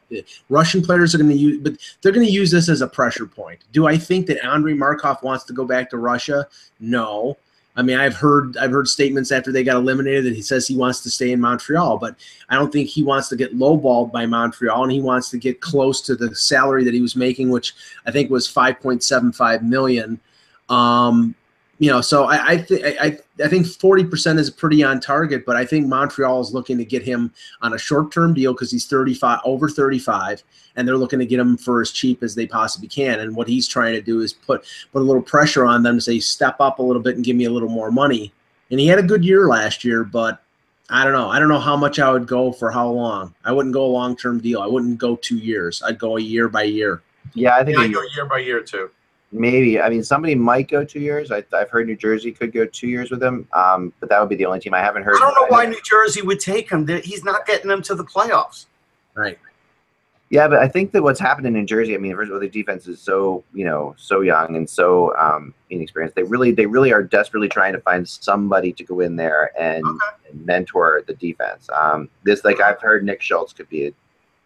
Russian players are going to use, but they're going to use this as a pressure point. Do I think that Andrei Markov wants to go back to Russia? No. I mean, I've heard statements after they got eliminated that he says he wants to stay in Montreal, but I don't think he wants to get lowballed by Montreal, and he wants to get close to the salary that he was making, which I think was $5.75 million. So I think 40% is pretty on target, but I think Montreal is looking to get him on a short-term deal because he's over 35, and they're looking to get him for as cheap as they possibly can. And what he's trying to do is put a little pressure on them to say, step up a little bit and give me a little more money. And he had a good year last year, but I don't know. I don't know how much I would go for how long. I wouldn't go a long-term deal. I wouldn't go 2 years. I'd go a year by year. Yeah, I think I'd go year by year too. Maybe. I mean, somebody might go 2 years. I've heard New Jersey could go 2 years with him, but that would be the only team. I haven't heard. I don't know why New Jersey would take him. He's not getting them to the playoffs. Right. Yeah, but I think that what's happened in New Jersey, I mean, first of all, the defense is so young and so inexperienced. They really are desperately trying to find somebody to go in there and mentor the defense. I've heard Nick Schultz could be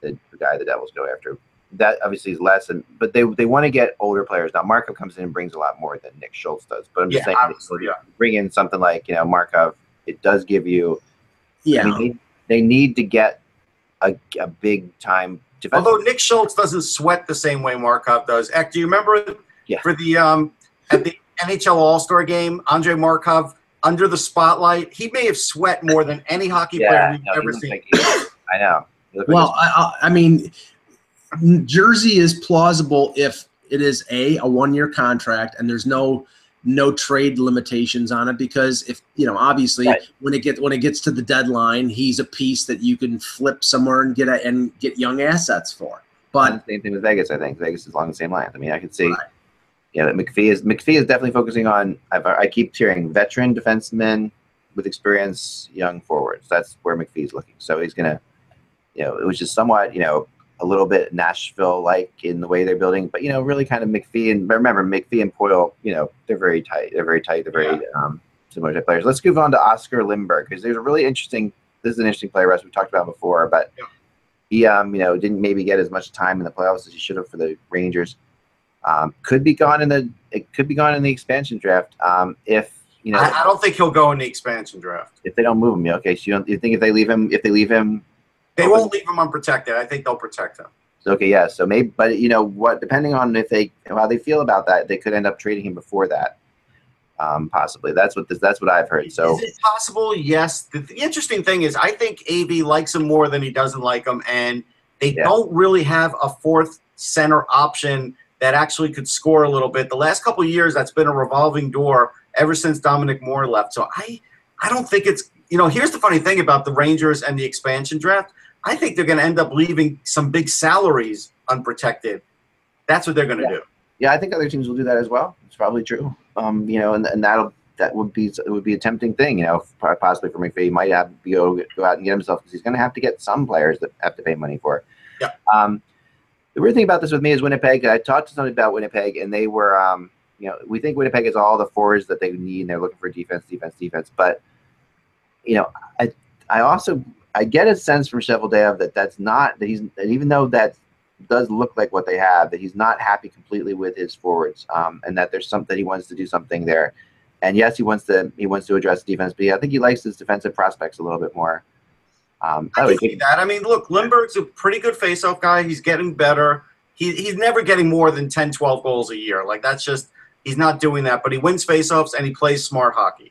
the guy the Devils go after. That obviously is less, but they want to get older players. Now Markov comes in and brings a lot more than Nick Schultz does. But I'm just saying, bring in something like Markov. It does give you. Yeah, I mean, they need to get a big time defense. Although Nick Schultz doesn't sweat the same way Markov does. Ek, do you remember for the at the NHL All-Star game, Andrei Markov under the spotlight? He may have sweat more than any hockey player we've ever seen. I know. Well, I mean. Jersey is plausible if it is a 1-year contract and there's no trade limitations on it, because if obviously when it gets to the deadline, he's a piece that you can flip somewhere and get young assets for. But same thing with Vegas. I think Vegas is along the same lines. I mean, I could see that McPhee is definitely focusing on. I keep hearing veteran defensemen with experience, young forwards. That's where McPhee's looking. So he's gonna, it was just somewhat a little bit Nashville-like in the way they're building, but really kind of McPhee and remember McPhee and Poyle, they're very tight. They're very similar type players. Let's move on to Oscar Lindberg, because there's a really interesting. This is an interesting player, Russ, we talked about before, but he didn't maybe get as much time in the playoffs as he should have for the Rangers. Could be gone in the expansion draft. If I don't think he'll go in the expansion draft if they don't move him. Okay, so you think if they leave him. They won't leave him unprotected. I think they'll protect him. So, okay, yeah. So maybe, but you know what? Depending on how they feel about that, they could end up trading him before that. Possibly. That's what I've heard. So is it possible? Yes. The interesting thing is, I think AB likes him more than he doesn't like him, and they don't really have a fourth center option that actually could score a little bit. The last couple of years, that's been a revolving door ever since Dominic Moore left. So I don't think it's, here's the funny thing about the Rangers and the expansion draft. I think they're going to end up leaving some big salaries unprotected. That's what they're going to do. Yeah, I think other teams will do that as well. It's probably true. And that would be a tempting thing, possibly for McVay. He might have to go out and get himself, because he's going to have to get some players that have to pay money for. Yeah. The weird thing about this with me is Winnipeg. I talked to somebody about Winnipeg, and they were, we think Winnipeg is all the forwards that they need, and they're looking for defense. But, I get a sense from Cheveldaev that even though that does look like what they have, that he's not happy completely with his forwards, and that there's something he wants to do something there. And yes, he wants to address defense, but I think he likes his defensive prospects a little bit more. I can see that. I mean, look, Lindbergh's a pretty good faceoff guy. He's getting better. He's never getting more than 10, 12 goals a year. Like, that's just, he's not doing that. But he wins faceoffs and he plays smart hockey.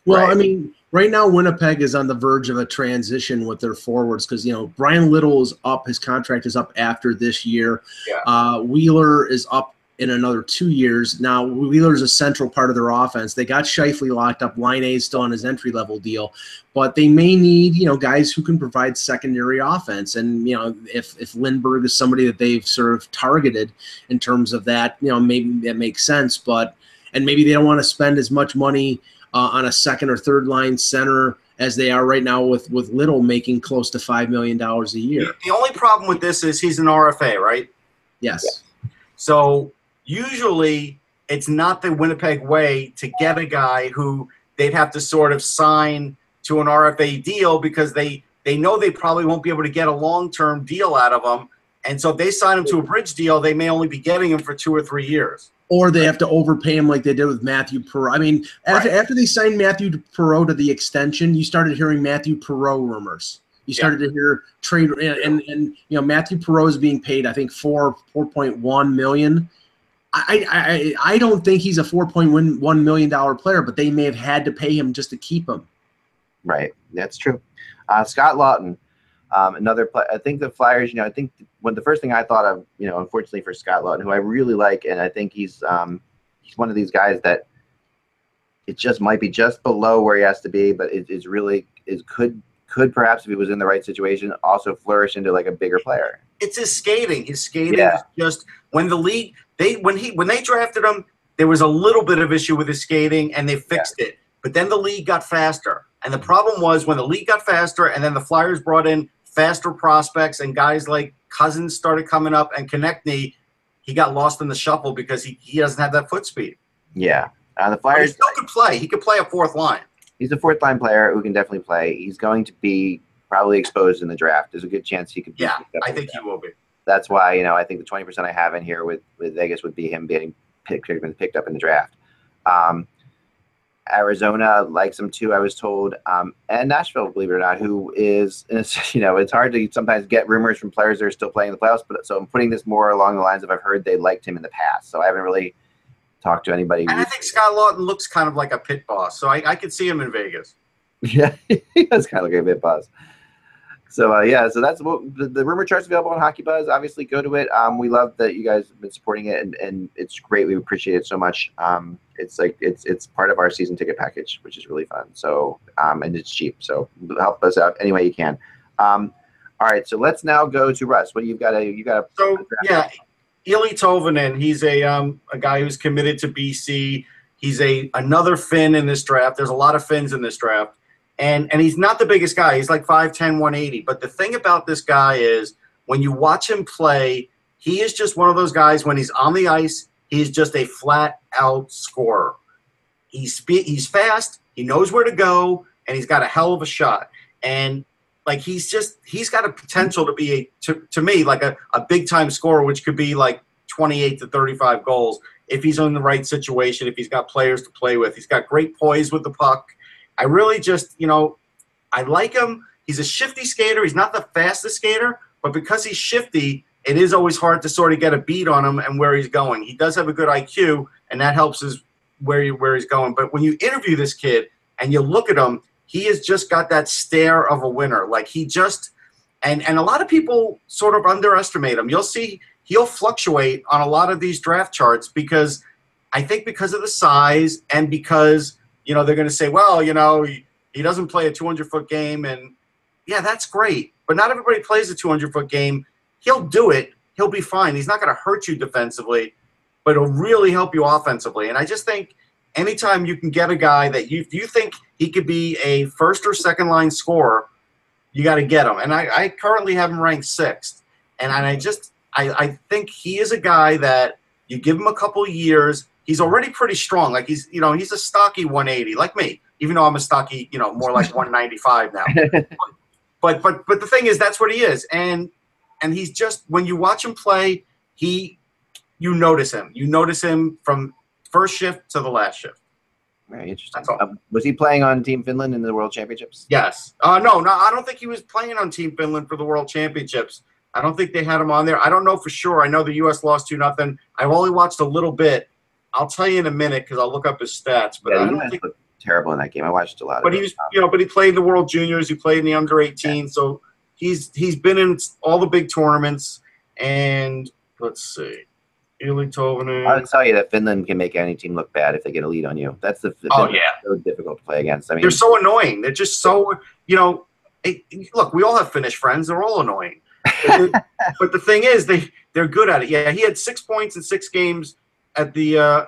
Well, right? I mean, right now Winnipeg is on the verge of a transition with their forwards because, Brian Little is up. His contract is up after this year. Yeah. Wheeler is up in another 2 years. Now, Wheeler's a central part of their offense. They got Scheifele locked up. Line A is still on his entry-level deal. But they may need, guys who can provide secondary offense. And, if Lindbergh is somebody that they've sort of targeted in terms of that, maybe that makes sense. And maybe they don't want to spend as much money on a second or third line center as they are right now with Little making close to $5 million a year. The only problem with this is he's an RFA, right? Yes. Yeah. So usually it's not the Winnipeg way to get a guy who they'd have to sort of sign to an RFA deal because they know they probably won't be able to get a long-term deal out of him. And so if they sign him to a bridge deal, they may only be getting him for 2 or 3 years. Or they have to overpay him like they did with Matthew Perreault. I mean, after they signed Matthew Perreault to the extension, you started hearing Matthew Perreault rumors. You started to hear trade, and Matthew Perreault is being paid, I think, $4.1 million. I don't think he's a $4.1 million player, but they may have had to pay him just to keep him. Right, that's true. Scott Lawton, another player. I think the Flyers. I think the first thing I thought of, unfortunately for Scott Lawton, who I really like, and I think he's one of these guys that it just might be just below where he has to be, but it really could perhaps, if he was in the right situation, also flourish into like a bigger player. It's his skating. His skating is just when the league when they drafted him, there was a little bit of issue with his skating, and they fixed it. But then the league got faster. And the problem was when the league got faster and then the Flyers brought in faster prospects and guys like Cousins started coming up and Konechny, he got lost in the shuffle because he doesn't have that foot speed. Yeah. The Flyers. But he still could play. He could play a fourth line. He's a fourth line player who can definitely play. He's going to be probably exposed in the draft. There's a good chance he could be. Yeah, I think he will be. That's why, I think the 20% I have in here with Vegas would be him getting picked up in the draft. Arizona likes him too, I was told, and Nashville, believe it or not, who is, it's hard to sometimes get rumors from players that are still playing in the playoffs, but so I'm putting this more along the lines of I've heard they liked him in the past, so I haven't really talked to anybody. And I think Scott Lawton looks kind of like a pit boss, so I could see him in Vegas. Yeah, he does kind of look like a pit boss. So, so that's what the rumor chart's available on Hockey Buzz. Obviously, go to it. We love that you guys have been supporting it, and it's great. We appreciate it so much. It's part of our season ticket package, which is really fun. So, and it's cheap. So, help us out any way you can. All right, so let's now go to Russ. What do you got? So, yeah, Eli Tovanen. He's a guy who's committed to BC. He's another Finn in this draft. There's a lot of Finns in this draft. And he's not the biggest guy. He's like 5'10", 180. But the thing about this guy is when you watch him play, he is just one of those guys, when he's on the ice, he's just a flat-out scorer. He's fast, he knows where to go, and he's got a hell of a shot. And, like, he's got a potential to be, to me, like a big-time scorer, which could be like 28 to 35 goals if he's in the right situation, if he's got players to play with. He's got great poise with the puck. I really just, I like him. He's a shifty skater. He's not the fastest skater, but because he's shifty, it is always hard to sort of get a beat on him and where he's going. He does have a good IQ, and that helps his where he's going. But when you interview this kid and you look at him, he has just got that stare of a winner. Like he just and a lot of people sort of underestimate him. You'll see he'll fluctuate on a lot of these draft charts because I think because of the size and because, you know, they're going to say, well, you know, he doesn't play a 200-foot game. And, yeah, that's great. But not everybody plays a 200-foot game. He'll do it. He'll be fine. He's not going to hurt you defensively, but it'll really help you offensively. And I just think anytime you can get a guy that you think he could be a first or second line scorer, you got to get him. And I currently have him ranked 6th. And I think he is a guy that you give him a couple of years. He's already pretty strong. Like he's a stocky 180, like me, even though I'm a stocky, more like 195 now. But the thing is, that's what he is. And he's just, when you watch him play, you notice him. You notice him from first shift to the last shift. Very interesting. Was he playing on Team Finland in the World Championships? Yes. No, I don't think he was playing on Team Finland for the World Championships. I don't think they had him on there. I don't know for sure. I know the U.S. lost 2-0. I've only watched a little bit. I'll tell you in a minute because I'll look up his stats. But yeah, I don't think looked terrible in that game. I watched a lot. But he was, but he played in the World Juniors. He played in the under-18. So he's been in all the big tournaments. And let's see. I would tell you that Finland can make any team look bad if they get a lead on you. That's so difficult to play against. I mean, they're so annoying. They're just so, look, we all have Finnish friends. They're all annoying. But the thing is, they're good at it. Yeah, he had 6 points in 6 games at the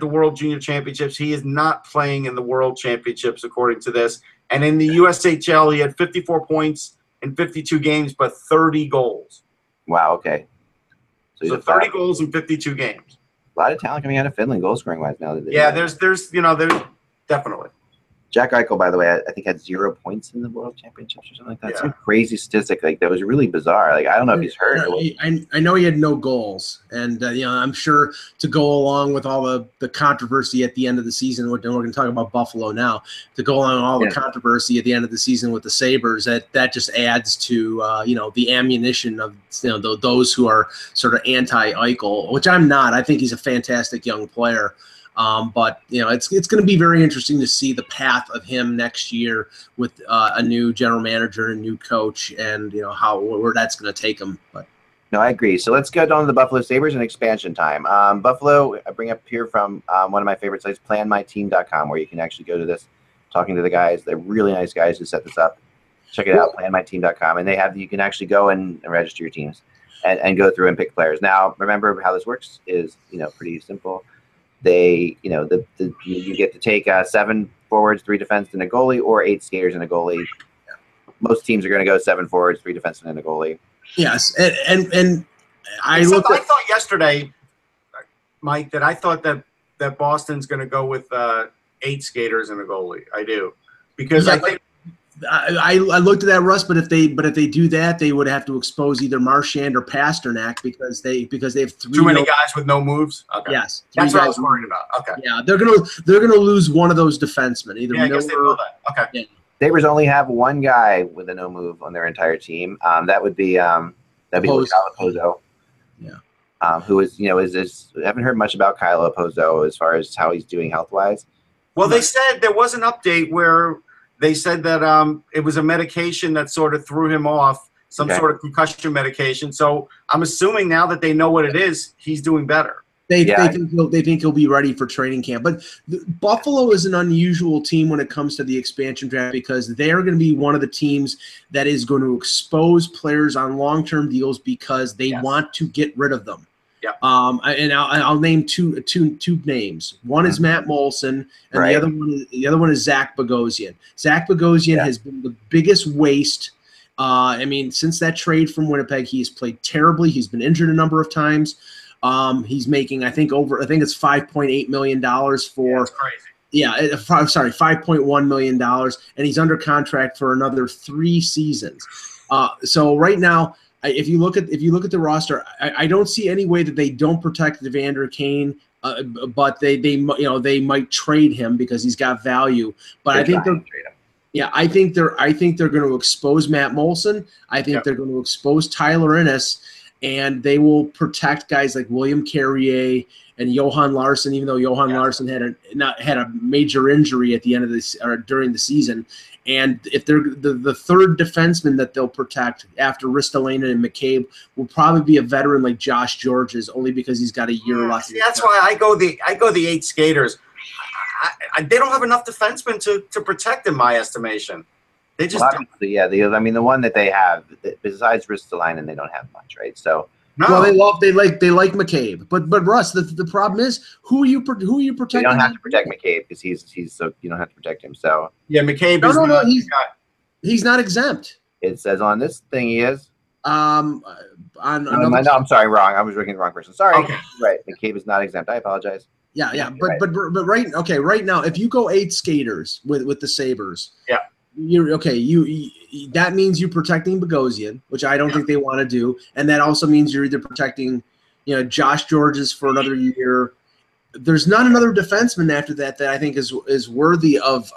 World Junior Championships. He is not playing in the World Championships according to this. And in the USHL, he had 54 points in 52 games, but 30 goals. Wow. Okay. So 30 goals in 52 games. A lot of talent coming out of Finland, goal scoring wise now. Yeah, there's definitely. Jack Eichel, by the way, I think had 0 points in the World Championships or something like that. Yeah. Some crazy statistic. Like that was really bizarre. Like I don't know if he's hurt. I know he had no goals, and I'm sure to go along with all the controversy at the end of the season. We're going to talk about Buffalo now. To go along with all the controversy at the end of the season with the Sabres, that just adds to the ammunition of those who are sort of anti-Eichel, which I'm not. I think he's a fantastic young player. But it's going to be very interesting to see the path of him next year with a new general manager and new coach, and where that's going to take him. But no, I agree. So let's get on to the Buffalo Sabres and expansion time. Buffalo, I bring up here from one of my favorite sites, planmyteam.com, where you can actually go to this, talking to the guys. They're really nice guys who set this up. Check it out, planmyteam.com, and you can actually go and register your teams and go through and pick players. Now, remember how this works is pretty simple. They, you get to take 7 forwards, 3 defensemen, and a goalie, or 8 skaters and a goalie. Most teams are going to go 7 forwards, 3 defensemen, and a goalie. Yes, and I thought yesterday, Mike, that I thought that Boston's going to go with 8 skaters and a goalie. I do, because I think. I looked at that, Russ, but if they do that, they would have to expose either Marchand or Pasternak because they have 3 too many guys with no moves. Okay. Yes, that's what I was worried about. Okay. Yeah, they're gonna lose one of those defensemen. Either I guess they will that. Okay. Yeah. Sabres only have one guy with a no move on their entire team. That would be Okposo. Yeah. Who is haven't heard much about Kyle Okposo as far as how he's doing health wise. Well, they said there was an update where. They said that it was a medication that sort of threw him off, some sort of concussion medication. So I'm assuming now that they know what it is, he's doing better. They think he'll be ready for training camp. But Buffalo is an unusual team when it comes to the expansion draft because they're going to be one of the teams that is going to expose players on long-term deals because they want to get rid of them. Yeah. And I'll name two names. One is Matt Molson, and the other one is Zach Bogosian. Zach Bogosian has been the biggest waste. Since that trade from Winnipeg, he's played terribly. He's been injured a number of times. He's making I think it's $5.8 million for. That's crazy. Yeah, I'm sorry, $5.1 million, and he's under contract for another 3 seasons. So right now. If you look at the roster, I don't see any way that they don't protect Evander Kane, but they might trade him because he's got value. But I think they're going to expose Matt Molson. I think they're going to expose Tyler Ennis, and they will protect guys like William Carrier and Johan Larsson, even though Johan Larsson had a major injury at the end of this or during the season. And if they're the third defenseman that they'll protect after Ristolainen and McCabe will probably be a veteran like Josh Georges, only because he's got a year left. See, that's why I go the 8 skaters. They don't have enough defensemen to protect, in my estimation. They just the one that they have besides Ristolainen, they don't have much, right? So well, they like McCabe, but Russ, the problem is who are you protecting? You don't have to protect McCabe because he's so you don't have to protect him. So yeah, McCabe he's not exempt. It says on this thing he is. I'm sorry, wrong. I was looking at the wrong person. Sorry. Okay. Right, McCabe is not exempt. I apologize. Yeah, but right now, if you go 8 skaters with the Sabres, that means you're protecting Bogosian, which I don't think they want to do, and that also means you're either protecting, Josh Georges for another year. There's not another defenseman after that I think is worthy of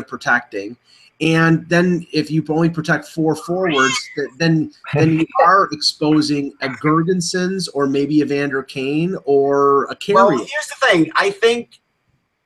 protecting. And then if you only protect 4 forwards, then you are exposing a Gergensons or maybe Evander Kane or a Carey. Well, here's the thing. I think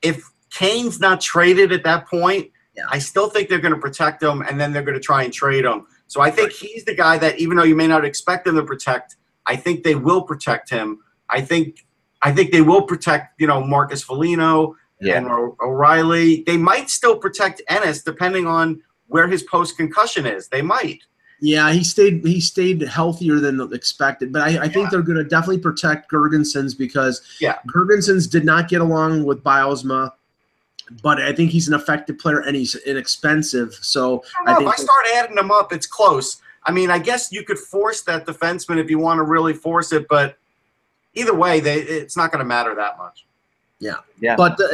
if Kane's not traded at that point, I still think they're going to protect him, and then they're going to try and trade him. So I think he's the guy that, even though you may not expect them to protect, I think they will protect him. I think they will protect, Marcus Foligno. And O'Reilly. They might still protect Ennis depending on where his post-concussion is. They might. Yeah, he stayed healthier than expected. But I think they're going to definitely protect Gergensons because Gergensons did not get along with Bylsma. But I think he's an effective player and he's inexpensive. So I think if I start adding them up, it's close. I mean, I guess you could force that defenseman if you want to really force it. But either way, it's not going to matter that much. Yeah. But go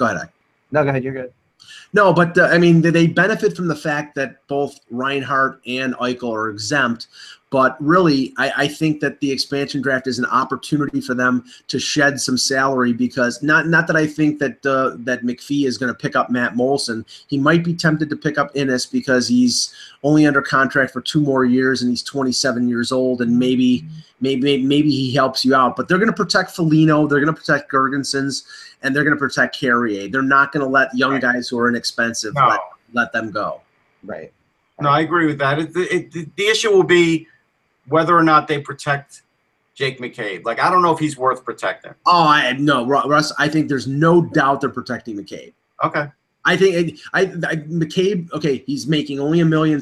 ahead. No, go ahead. You're good. No, but they benefit from the fact that both Reinhart and Eichel are exempt. But really, I think that the expansion draft is an opportunity for them to shed some salary because not that I think that McPhee is going to pick up Matt Molson. He might be tempted to pick up Innes because he's only under contract for 2 more years and he's 27 years old and maybe he helps you out. But they're going to protect Foligno, they're going to protect Gergensons, and they're going to protect Carrier. They're not going to let young guys who are inexpensive let them go. Right. No, I agree with that. The issue will be whether or not they protect Jake McCabe. Like, I don't know if he's worth protecting. Oh, no, Russ, I think there's no doubt they're protecting McCabe. Okay. I think McCabe, okay, he's making only $1.6 million.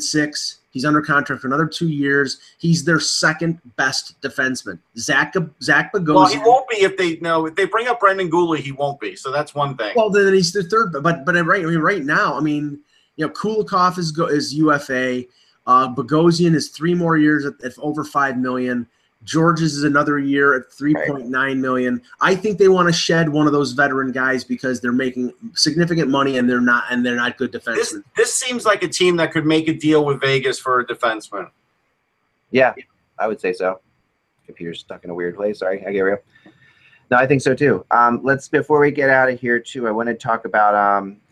He's under contract for another 2 years. He's their second best defenseman. Zach Bogosian. Well, he won't be if they bring up Brendan Gooley, he won't be. So that's one thing. Well, then he's the third. But right now, Kulikov is UFA. Bogosian is 3 more years at over $5 million. Georges is another year at $3.9 million. I think they want to shed one of those veteran guys because they're making significant money and they're not good defensemen. This seems like a team that could make a deal with Vegas for a defenseman. Yeah, I would say so. Computer's stuck in a weird place. Sorry, I get you. No, I think so too. Before we get out of here too, I want to talk about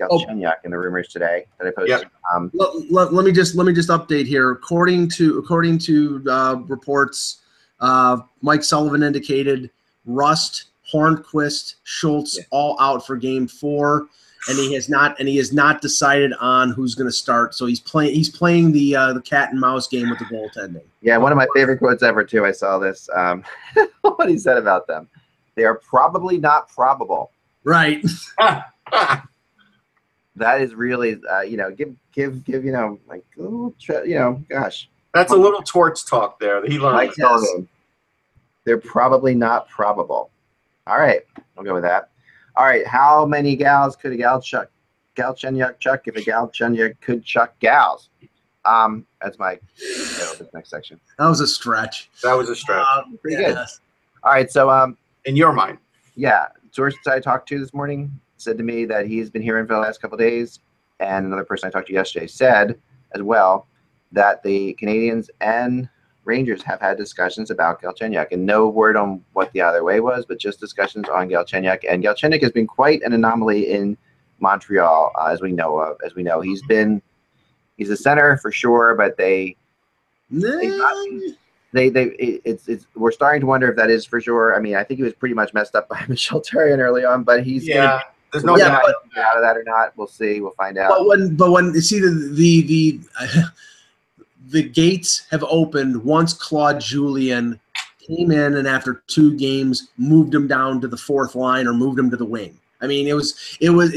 Galchenyuk and the rumors today that I posted. Yep. Let me just update here. According to reports, Mike Sullivan indicated Rust, Hornquist, Schultz all out for Game 4, and he has not decided on who's going to start. So he's playing the cat and mouse game with the goaltending. Yeah, one of my favorite quotes ever too. I saw this. What he said about them. They are probably not probable. Right. That is really, give gosh. That's a little torch talk there that he learned. Mike Sullivan. They're probably not probable. All right, I'll go with that. All right, how many gals could a Galchenyuk chuck if a Galchenyuk could chuck gals? That's my next section. That was a stretch. Pretty good. All right, so in your mind. Yeah. Sources I talked to this morning said to me that he's been hearing for the last couple of days, and another person I talked to yesterday said as well that the Canadians and Rangers have had discussions about Galchenyuk, and no word on what the other way was, but just discussions on Galchenyuk. And Galchenyuk has been quite an anomaly in Montreal, as we know. He's a center for sure, but we're starting to wonder if that is for sure. I mean, I think he was pretty much messed up by Michel Therrien early on, but he's there's no doubt get out of that or not. We'll see. We'll find out. But when you see the gates have opened once Claude Julien came in and after 2 games moved him down to the 4th line or moved him to the wing. I mean, it was he moved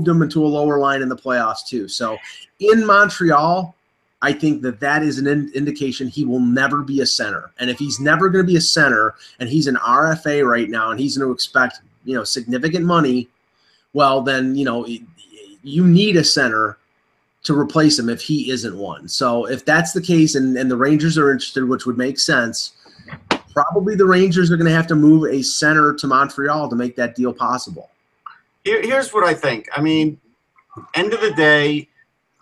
him into a lower line in the playoffs too. So in Montreal, I think that is an indication he will never be a center. And if he's never going to be a center and he's an RFA right now and he's going to expect, significant money, well, then, you need a center to replace him if he isn't one. So if that's the case and the Rangers are interested, which would make sense, probably the Rangers are going to have to move a center to Montreal to make that deal possible. Here's what I think. I mean, end of the day,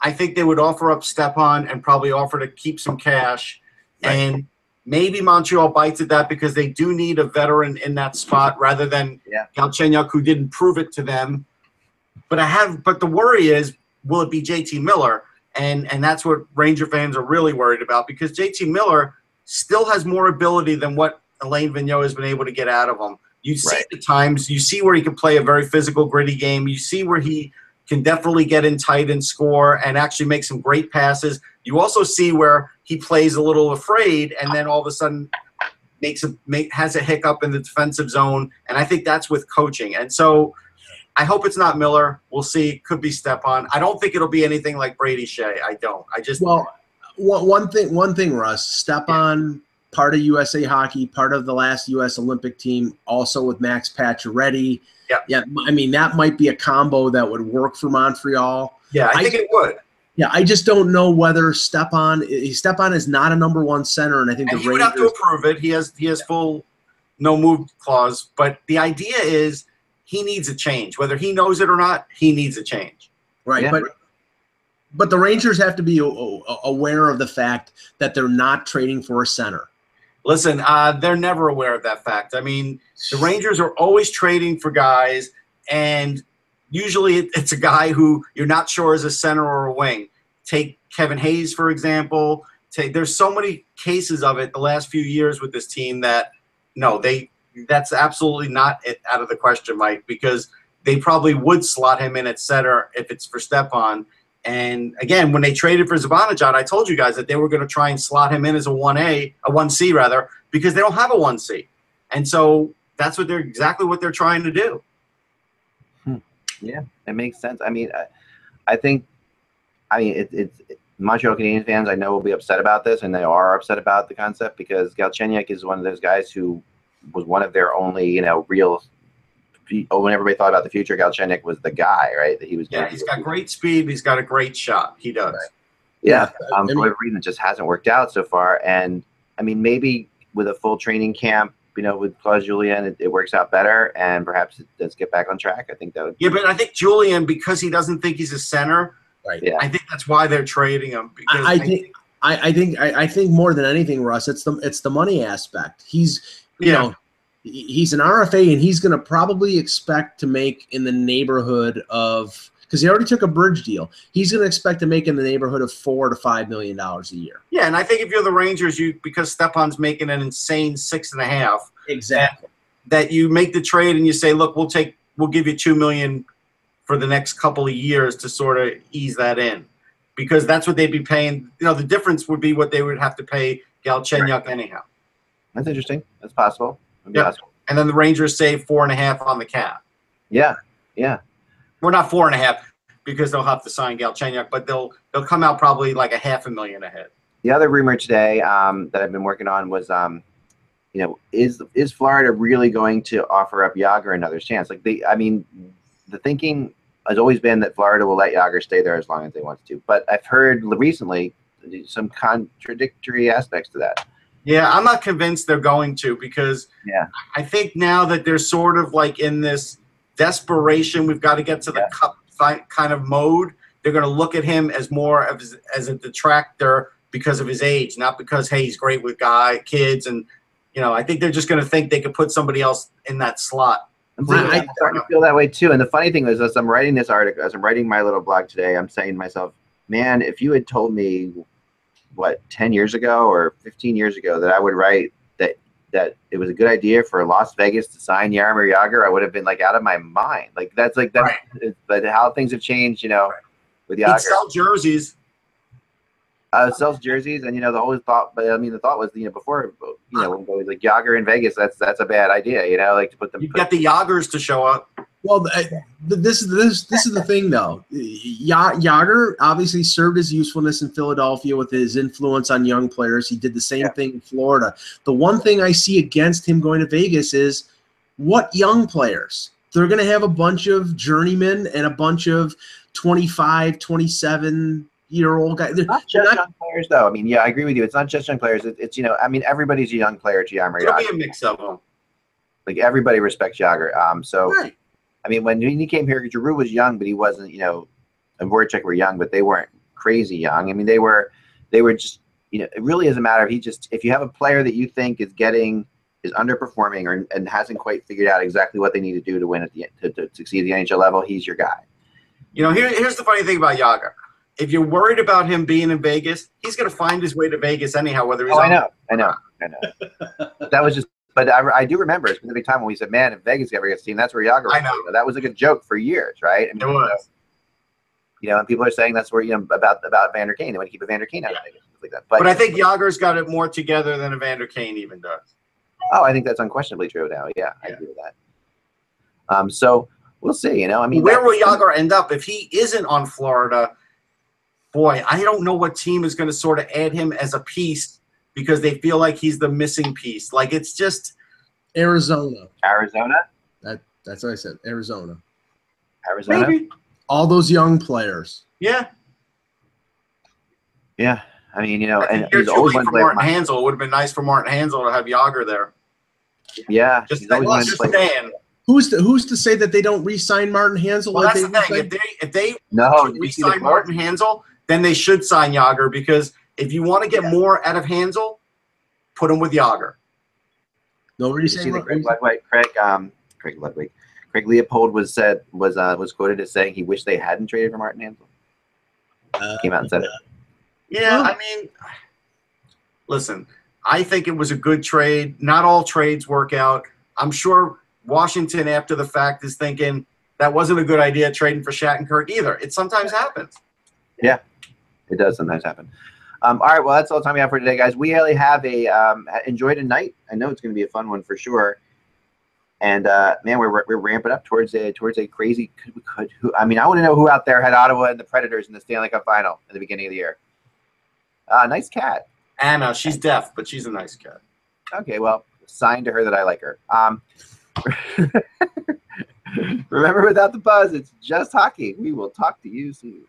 I think they would offer up Stepan and probably offer to keep some cash. Right. And maybe Montreal bites at that because they do need a veteran in that spot rather than Galchenyuk, who didn't prove it to them. But the worry is, will it be JT Miller? And that's what Ranger fans are really worried about, because JT Miller still has more ability than what Alain Vigneault has been able to get out of him. You see the times, you see where he can play a very physical, gritty game. You see where he can definitely get in tight and score and actually make some great passes. You also see where he plays a little afraid and then all of a sudden has a hiccup in the defensive zone. And I think that's with coaching. And so I hope it's not Miller. We'll see. Could be Stepan. I don't think it'll be anything like Brady Shea. I don't. One thing, Russ, Stepan, part of USA Hockey, part of the last U.S. Olympic team, also with Max Pacioretty. Yeah. I mean, that might be a combo that would work for Montreal. Yeah, I think it would. Yeah, I just don't know whether Stepan is not a number 1 center, and I think he would have to approve it. He has full no move clause, but the idea is he needs a change. Whether he knows it or not, he needs a change. Right, yeah. But the Rangers have to be aware of the fact that they're not trading for a center. Listen, they're never aware of that fact. I mean, the Rangers are always trading for guys, and usually it's a guy who you're not sure is a center or a wing. Take Kevin Hayes, for example. There's so many cases of it the last few years with this team that, that's absolutely not out of the question, Mike, because they probably would slot him in at center if it's for Stepan. And again, when they traded for Zibanejad, I told you guys that they were going to try and slot him in as a 1C rather, because they don't have a 1C. And so that's exactly what they're trying to do. Yeah, it makes sense. I mean, it's Montreal Canadiens fans I know will be upset about this, and they are upset about the concept because Galchenyuk is one of those guys who was one of their only, real. When everybody thought about the future, Galchenyuk was the guy, right? That he was. Yeah, he's got great speed. He's got a great shot. He does. Right. Yeah, for whatever reason, it just hasn't worked out so far. And I mean, maybe with a full training camp, with Claude Julien, it works out better, and perhaps it does get back on track. I think that would. Yeah, but I think Julien, because he doesn't think he's a center, right? Yeah, I think that's why they're trading him. Because I think more than anything, Russ, it's the money aspect. He's he's an RFA, and he's going to probably expect to make in the neighborhood of, because he already took a bridge deal, he's going to expect to make in the neighborhood of $4 to $5 million a year. Yeah, and I think if you're the Rangers, because Stepan's making an insane 6.5, exactly, that you make the trade and you say, look, we'll give you $2 million for the next couple of years to sort of ease that in, because that's what they'd be paying. The difference would be what they would have to pay Galchenyuk anyhow. That's interesting. That's possible. Yeah, and then the Rangers save 4.5 on the cap. Yeah. We're not 4.5 because they'll have to sign Galchenyuk, but they'll come out probably like $500,000 ahead. The other rumor today that I've been working on was, is Florida really going to offer up Jágr another chance? The thinking has always been that Florida will let Jágr stay there as long as they want to, but I've heard recently some contradictory aspects to that. Yeah, I'm not convinced they're going to, because I think now that they're sort of like in this desperation, we've got to get to the cup kind of mode. They're going to look at him as more as a detractor because of his age, not because, hey, he's great with kids. And, I think they're just going to think they could put somebody else in that slot. I'm starting to feel that way too. And the funny thing is, as I'm writing this article, as I'm writing my little blog today, I'm saying to myself, man, if you had told me what, 10 years ago or 15 years ago that I would write that it was a good idea for Las Vegas to sign Jaromir Jagr, I would have been like out of my mind. Like that's like that. Right. But how things have changed, you know, with He'd Jagr. sell jerseys. Sells jerseys, and you know the whole thought. But I mean, the thought was, you know, before, you know, when like Jagr in Vegas, that's a bad idea, you know, like to put them. You get the Jagrs to show up. Well, this is the thing, though. Jagr obviously served his usefulness in Philadelphia with his influence on young players. He did the same thing in Florida. The one thing I see against him going to Vegas is what young players? They're going to have a bunch of journeymen and a bunch of 25, 27-year-old guys. Not just young players, though. I mean, yeah, I agree with you. It's not just young players. It's you know, I mean, everybody's a young player to Jaromir Jagr. It'll be a mix of them. Like everybody respects Jagr. So. Right. I mean, when he came here, Giroux was young, but he wasn't, you know, and Voracek were young, but they weren't crazy young. I mean, they were just, you know, it really is a matter of if you have a player that you think is underperforming and hasn't quite figured out exactly what they need to do to win at the to succeed at the NHL level, he's your guy. You know, here's the funny thing about Jagr. If you're worried about him being in Vegas, he's going to find his way to Vegas anyhow, whether he's I know. That was just. But I do remember a specific time when we said, "Man, if Vegas ever gets a team, that's where Jagr." I know. You know, that was like a joke for years, right? I mean, It was. You know, and people are saying that's where, you know, about Vander Kane. They want to keep a Vander Kane out of Vegas, stuff like that. But I think Jagr's got it more together than Evander Kane even does. Oh, I think that's unquestionably true now. Yeah, I agree with that. So we'll see. You know, I mean, where will Jagr end up if he isn't on Florida? Boy, I don't know what team is going to sort of add him as a piece because they feel like he's the missing piece. Like it's just. Arizona. That's what I said. Arizona. Maybe. All those young players. Yeah. Yeah. I mean, you know, and he's always one player. Martin Hansel. It would have been nice for Martin Hansel to have Jagr there. Yeah. Just saying. Who's to say that they don't re-sign Martin Hansel? Well, that's the thing. If they re-sign Martin Hansel, then they should sign Jagr because if you want to get more out of Hansel, put him with Jagr. No, what are you saying? Craig Leopold was quoted as saying he wished they hadn't traded for Martin Hansel. Came out and said it. Yeah, I mean, listen, I think it was a good trade. Not all trades work out. I'm sure Washington, after the fact, is thinking that wasn't a good idea trading for Shattenkirk either. It sometimes happens. Yeah, it does sometimes happen. All right, well, that's all the time we have for today, guys. We really have enjoy tonight. I know it's going to be a fun one for sure. And man, we're ramping up towards a crazy. I mean, I want to know who out there had Ottawa and the Predators in the Stanley Cup final at the beginning of the year. Nice cat. Anna, she's deaf, but she's a nice cat. Okay, well, sign to her that I like her. Remember, without the buzz, it's just hockey. We will talk to you soon.